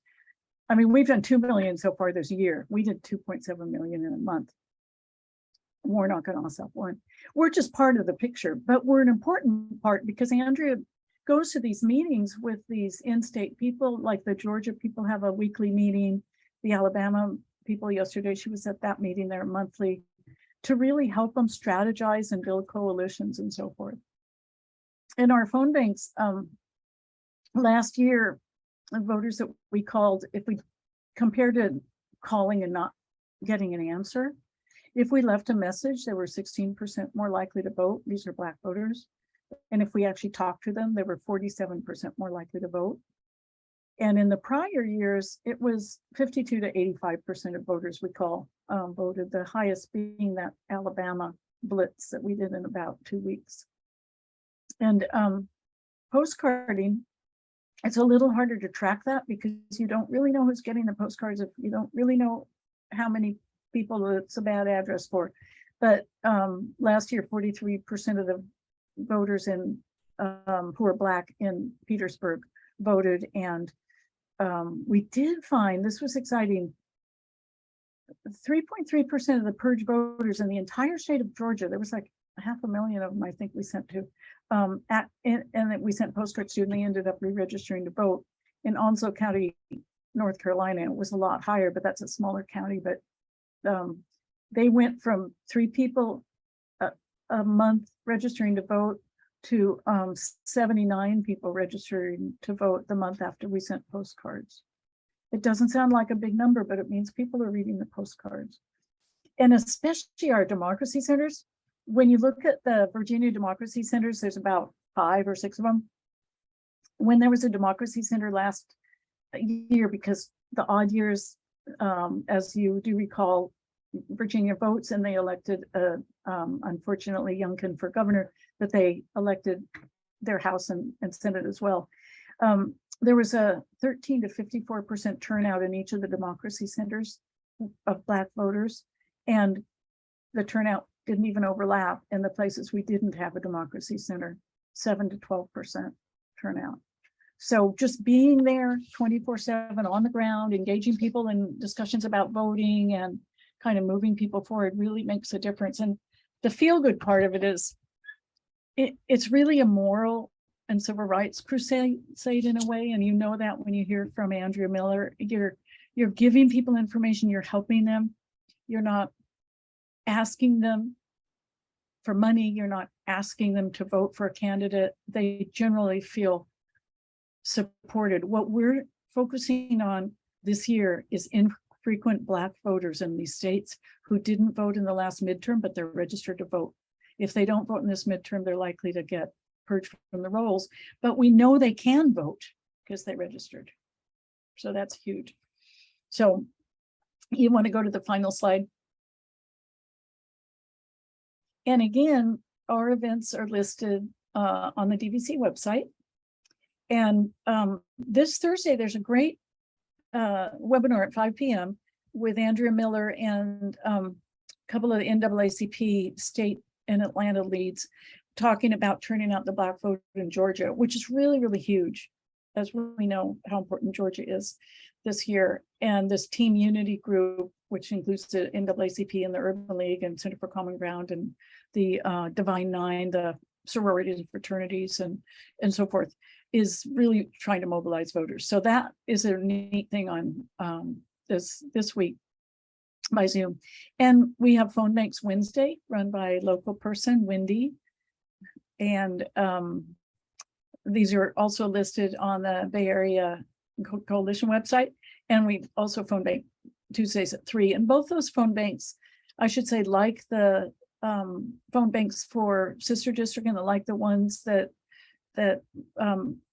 I mean, we've done 2 million so far this year. We did 2.7 million in a month. Warnock and Ossoff Warren. We're just part of the picture, but we're an important part because Andrea goes to these meetings with these in-state people, like the Georgia people have a weekly meeting, the Alabama people yesterday, she was at that meeting there monthly, to really help them strategize and build coalitions and so forth. In our phone banks, last year, the voters that we called, if we compared to calling and not getting an answer, if we left a message, they were 16% more likely to vote. These are Black voters. And if we actually talked to them, they were 47% more likely to vote. And in the prior years, it was 52 to 85% of voters we call voted, the highest being that Alabama blitz that we did in about 2 weeks. And postcarding, it's a little harder to track that because you don't really know who's getting the postcards, if you don't really know how many people it's a bad address for. But last year, 43% of the voters in who are Black in Petersburg voted, and we did find, this was exciting, 3.3% of the purge voters in the entire state of Georgia, there was like 500,000 of them I think we sent to, and that we sent postcards to, and they ended up re-registering to vote. In Onslow County, North Carolina, it was a lot higher, but that's a smaller county. But they went from 3 people a month registering to vote to 79 people registering to vote the month after we sent postcards. It doesn't sound like a big number, but it means people are reading the postcards. And especially our democracy centers. When you look at the Virginia democracy centers, there's about 5 or 6 of them. When there was a democracy center last year, because the odd years, as you do recall, Virginia votes and they elected, unfortunately, Youngkin for governor, but they elected their House and Senate as well. There was a 13 to 54% turnout in each of the democracy centers of Black voters, and the turnout didn't even overlap in the places we didn't have a democracy center, 7 to 12% turnout. So just being there 24/7 on the ground, engaging people in discussions about voting and kind of moving people forward really makes a difference. And the feel-good part of it is it's really a moral and civil rights crusade in a way. And you know that when you hear from Andrea Miller, you're giving people information, you're helping them, you're not asking them for money, you're not asking them to vote for a candidate. They generally feel supported. What we're focusing on this year is infrequent Black voters in these states who didn't vote in the last midterm, but they're registered to vote. If they don't vote in this midterm, they're likely to get purged from the rolls, but we know they can vote because they registered. So that's huge. So you want to go to the final slide. And again, our events are listed on the DVC website. And this Thursday, there's a great webinar at 5 p.m. with Andrea Miller and a couple of the NAACP state and Atlanta leads talking about turning out the Black vote in Georgia, which is really, really huge, as we know how important Georgia is this year. And this Team Unity group, which includes the NAACP and the Urban League and Center for Common Ground and the Divine Nine, the sororities and fraternities and so forth, is really trying to mobilize voters. So that is a neat thing on this week by Zoom. And we have phone banks Wednesday run by a local person, Wendy. And these are also listed on the Bay Area Coalition website. And we also phone bank Tuesdays at 3. And both those phone banks, I should say, like the phone banks for Sister District and like the ones that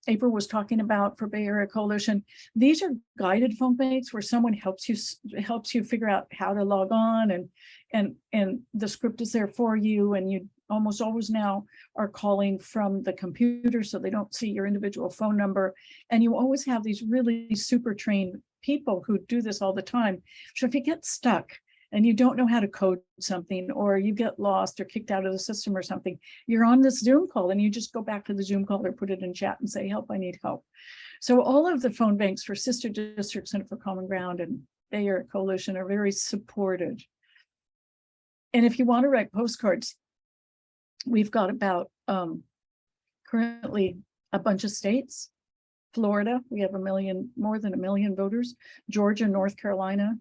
April was talking about for Bay Area Coalition. These are guided phone banks where someone helps you figure out how to log on, and the script is there for you, and you almost always now are calling from the computer so they don't see your individual phone number. And you always have these really super trained people who do this all the time. So if you get stuck and you don't know how to code something, or you get lost or kicked out of the system or something, you're on this Zoom call and you just go back to the Zoom call or put it in chat and say, help, I need help. So all of the phone banks for Sister District, Center for Common Ground, and Bay Area Coalition are very supported And if you want to write postcards, we've got about currently a bunch of states. Florida, we have more than 1 million voters. Georgia, North Carolina,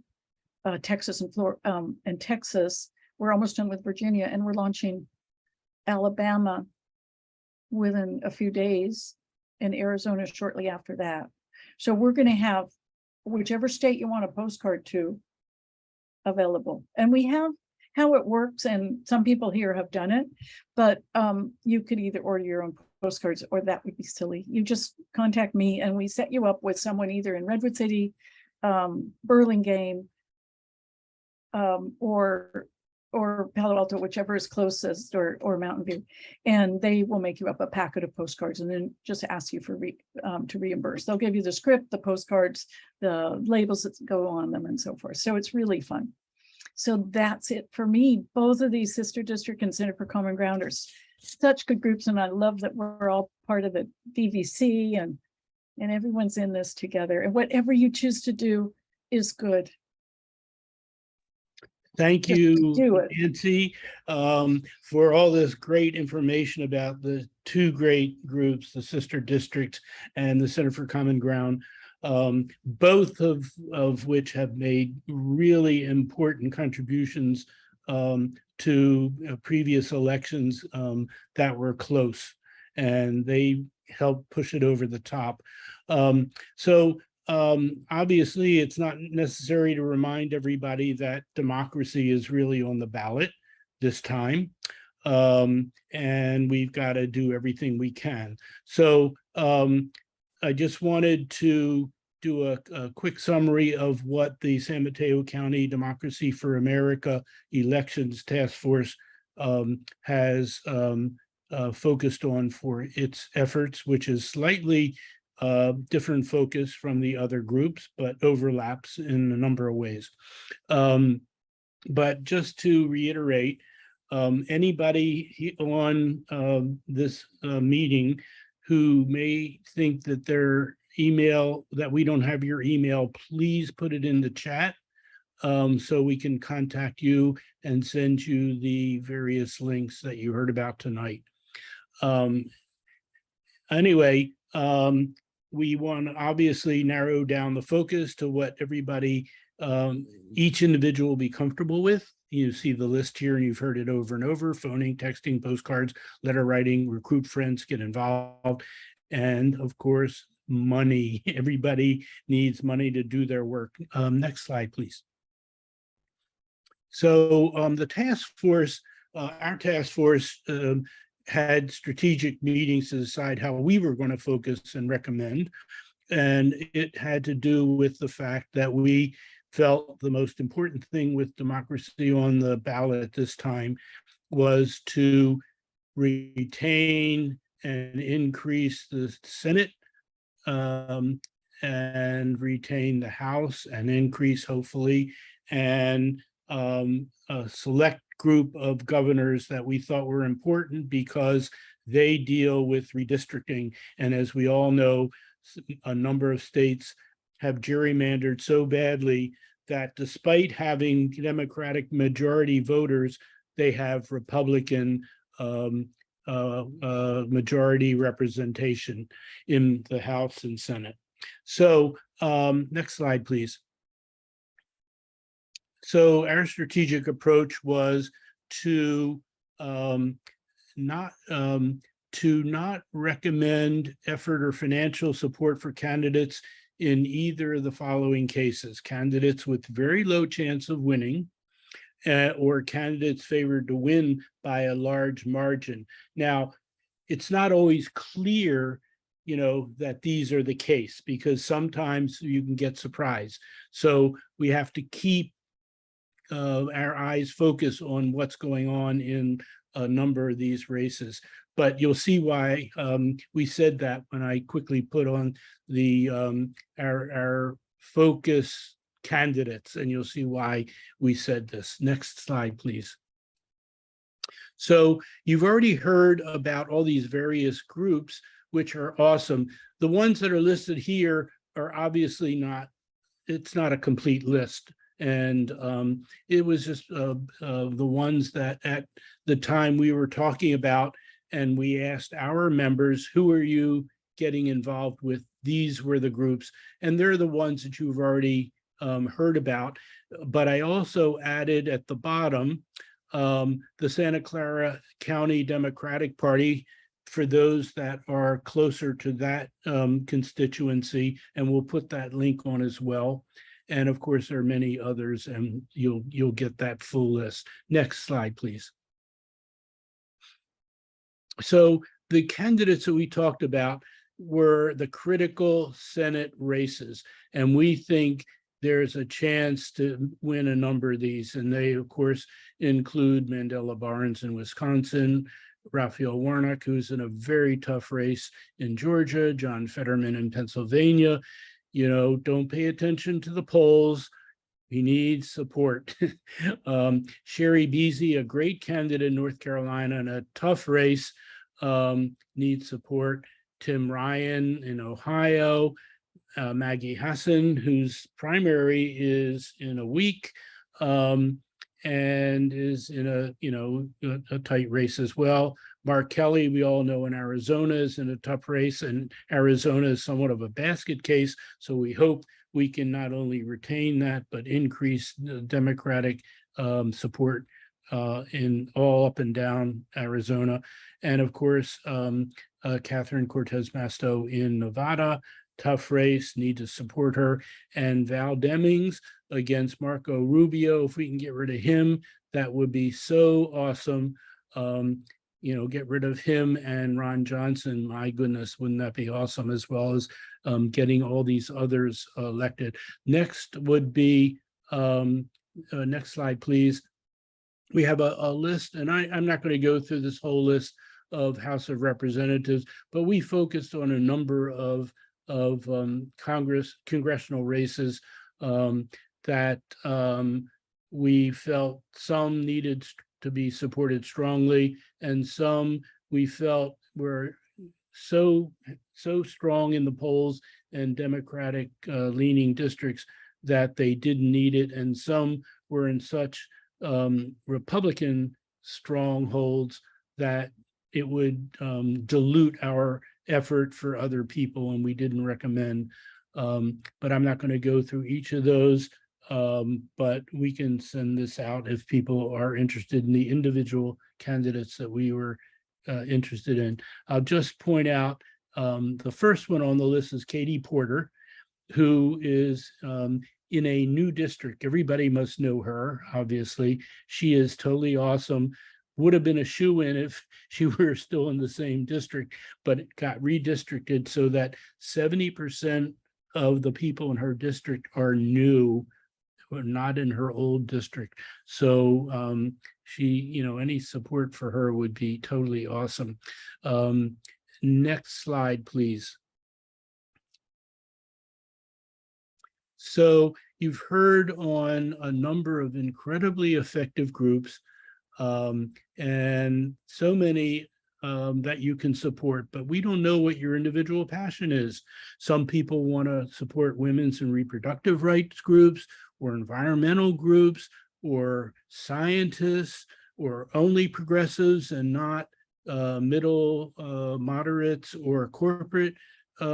Texas, and Texas. We're almost done with Virginia, and we're launching Alabama within a few days, and Arizona shortly after that. So we're going to have whichever state you want a postcard to available. And we have how it works, and some people here have done it, but you could either order your own postcards, or that would be silly. You just contact me and we set you up with someone either in Redwood City, Burlingame, or Palo Alto, whichever is closest, or Mountain View, and they will make you up a packet of postcards and then just ask you for to reimburse. They'll give you the script, the postcards, the labels that go on them, and so forth. So it's really fun. So that's it for me. Both of these Sister District and Center for Common Ground are such good groups, and I love that we're all part of the DVC, and everyone's in this together, and whatever you choose to do is good. Thank Just you, do it. Nancy, for all this great information about the two great groups, the Sister Districts and the Center for Common Ground, both of which have made really important contributions to previous elections that were close, and they helped push it over the top. Obviously, it's not necessary to remind everybody that democracy is really on the ballot this time, and we've got to do everything we can. So I just wanted to do a quick summary of what the San Mateo County Democracy for America Elections Task Force has focused on for its efforts, which is slightly different focus from the other groups, but overlaps in a number of ways. But just to reiterate, anybody on this meeting who may think that their email, that we don't have your email, please put it in the chat so we can contact you and send you the various links that you heard about tonight. Anyway, we want to obviously narrow down the focus to what everybody, each individual will be comfortable with. You see the list here and you've heard it over and over: phoning, texting, postcards, letter writing, recruit friends, get involved, and of course, money. Everybody needs money to do their work. Next slide, please. So the task force, our task force had strategic meetings to decide how we were going to focus and recommend. And it had to do with the fact that we felt the most important thing with democracy on the ballot this time was to retain and increase the Senate and retain the House and increase, hopefully, and a select group of governors that we thought were important because they deal with redistricting. And as we all know, a number of states have gerrymandered so badly that despite having Democratic majority voters, they have Republican majority representation in the House and Senate. So next slide, please. So our strategic approach was to not recommend effort or financial support for candidates in either of the following cases: candidates with very low chance of winning, or candidates favored to win by a large margin. Now, it's not always clear, you know, that these are the case, because sometimes you can get surprised. So we have to keep our eyes focused on what's going on in a number of these races. But you'll see why we said that when I quickly put on the our focus candidates, and you'll see why we said this. Next slide, please. So you've already heard about all these various groups, which are awesome. The ones that are listed here are obviously not, it's not a complete list. And it was just the ones that at the time we were talking about, and we asked our members, who are you getting involved with? These were the groups, and they're the ones that you've already heard about. But I also added at the bottom the Santa Clara County Democratic Party for those that are closer to that constituency, and we'll put that link on as well. And of course, there are many others, and you'll get that full list. Next slide, please. So the candidates that we talked about were the critical Senate races, and we think there's a chance to win a number of these. And they, of course, include Mandela Barnes in Wisconsin, Raphael Warnock, who's in a very tough race in Georgia, John Fetterman in Pennsylvania. You know, don't pay attention to the polls. He needs support. Sherry Beasy, a great candidate in North Carolina in a tough race, needs support. Tim Ryan in Ohio, Maggie Hassan, whose primary is in a week, and is in a tight race as well. Mark Kelly, we all know in Arizona, is in a tough race, and Arizona is somewhat of a basket case. So we hope we can not only retain that, but increase the Democratic support in all up and down Arizona. And of course, Catherine Cortez Masto in Nevada, tough race, need to support her. And Val Demings against Marco Rubio. If we can get rid of him, that would be so awesome. Get rid of him and Ron Johnson. My goodness, wouldn't that be awesome, as well as getting all these others elected. Next would be, next slide, please. We have a list, and I'm not going to go through this whole list of House of Representatives, but we focused on a number of congressional races that we felt some needed to be supported strongly, and some we felt were so strong in the polls and Democratic leaning districts that they didn't need it, and some were in such Republican strongholds that it would dilute our effort for other people, and we didn't recommend. But I'm not going to go through each of those, but we can send this out if people are interested in the individual candidates that we were interested in. I'll just point out the first one on the list is Katie Porter, who is in a new district. Everybody must know her, obviously. She is totally awesome. Would have been a shoo-in if she were still in the same district, but it got redistricted so that 70% of the people in her district are new, or not in her old district. So she, any support for her would be totally awesome. Next slide, please. So you've heard on a number of incredibly effective groups, and so many that you can support, but we don't know what your individual passion is. Some people want to support women's and reproductive rights groups, or environmental groups, or scientists, or only progressives and not middle moderates or corporate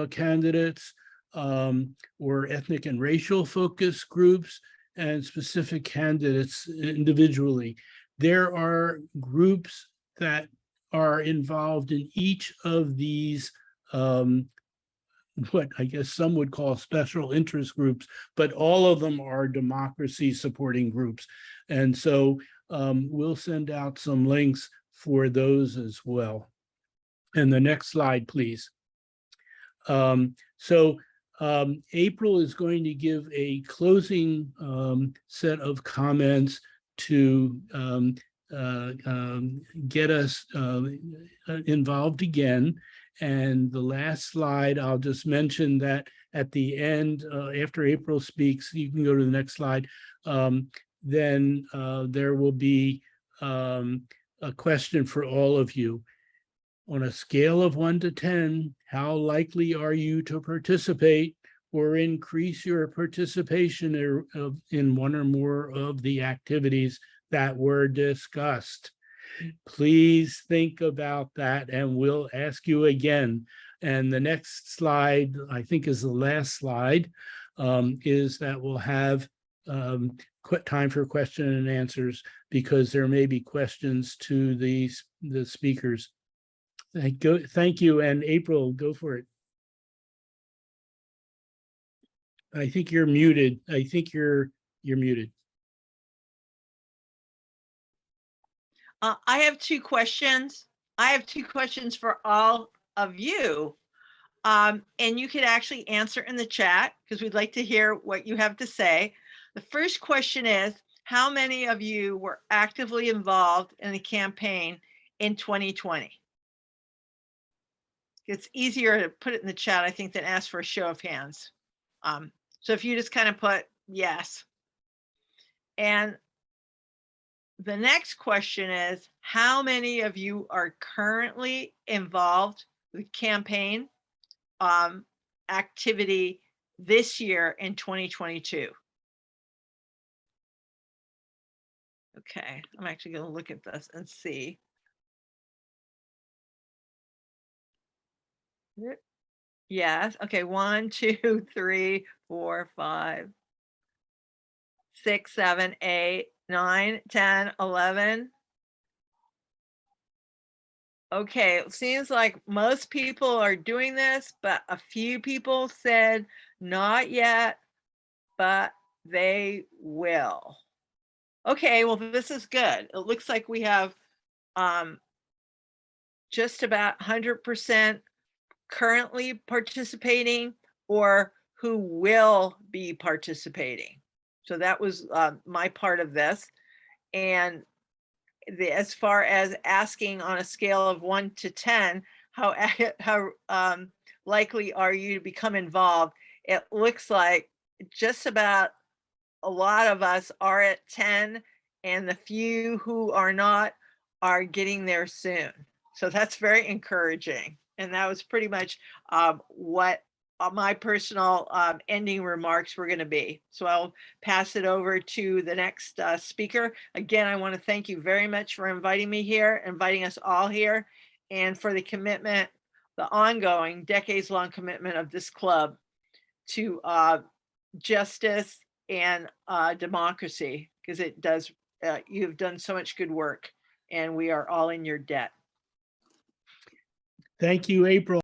candidates, or ethnic and racial focus groups, and specific candidates individually. There are groups that are involved in each of these, what I guess some would call special interest groups, but all of them are democracy supporting groups. And so we'll send out some links for those as well. And the next slide, please. April is going to give a closing set of comments to get us involved again. And the last slide, I'll just mention that at the end, after April speaks, you can go to the next slide, then there will be a question for all of you. On a scale of 1 to 10, how likely are you to participate or increase your participation in one or more of the activities that were discussed. Please think about that, and we'll ask you again. And the next slide, I think is the last slide, is that we'll have time for question and answers, because there may be questions to the speakers. Thank you, and April, go for it. I think you're muted. I think you're muted. I have two questions. I have two questions for all of you. And you could actually answer in the chat, because we'd like to hear what you have to say. The first question is, how many of you were actively involved in the campaign in 2020? It's easier to put it in the chat, I think, than ask for a show of hands. So if you just kind of put yes. And the next question is, how many of you are currently involved with campaign activity this year in 2022? Okay, I'm actually going to look at this and see. Yes, okay, 1, 2, 3, 4, 5, 6, 7, 8, 9, 10, 11. Okay, it seems like most people are doing this, but a few people said not yet, but they will. Okay, well, this is good. It looks like we have just about 100% currently participating or who will be participating. So that was my part of this. And as far as asking on a scale of 1 to 10, how likely are you to become involved? It looks like just about a lot of us are at 10, and the few who are not are getting there soon. So that's very encouraging. And that was pretty much what my personal ending remarks were going to be. So I'll pass it over to the next speaker. Again, I want to thank you very much for inviting me here, inviting us all here, and for the commitment, the ongoing decades-long commitment of this club to justice and democracy, because it does, you've done so much good work, and we are all in your debt. Thank you, April.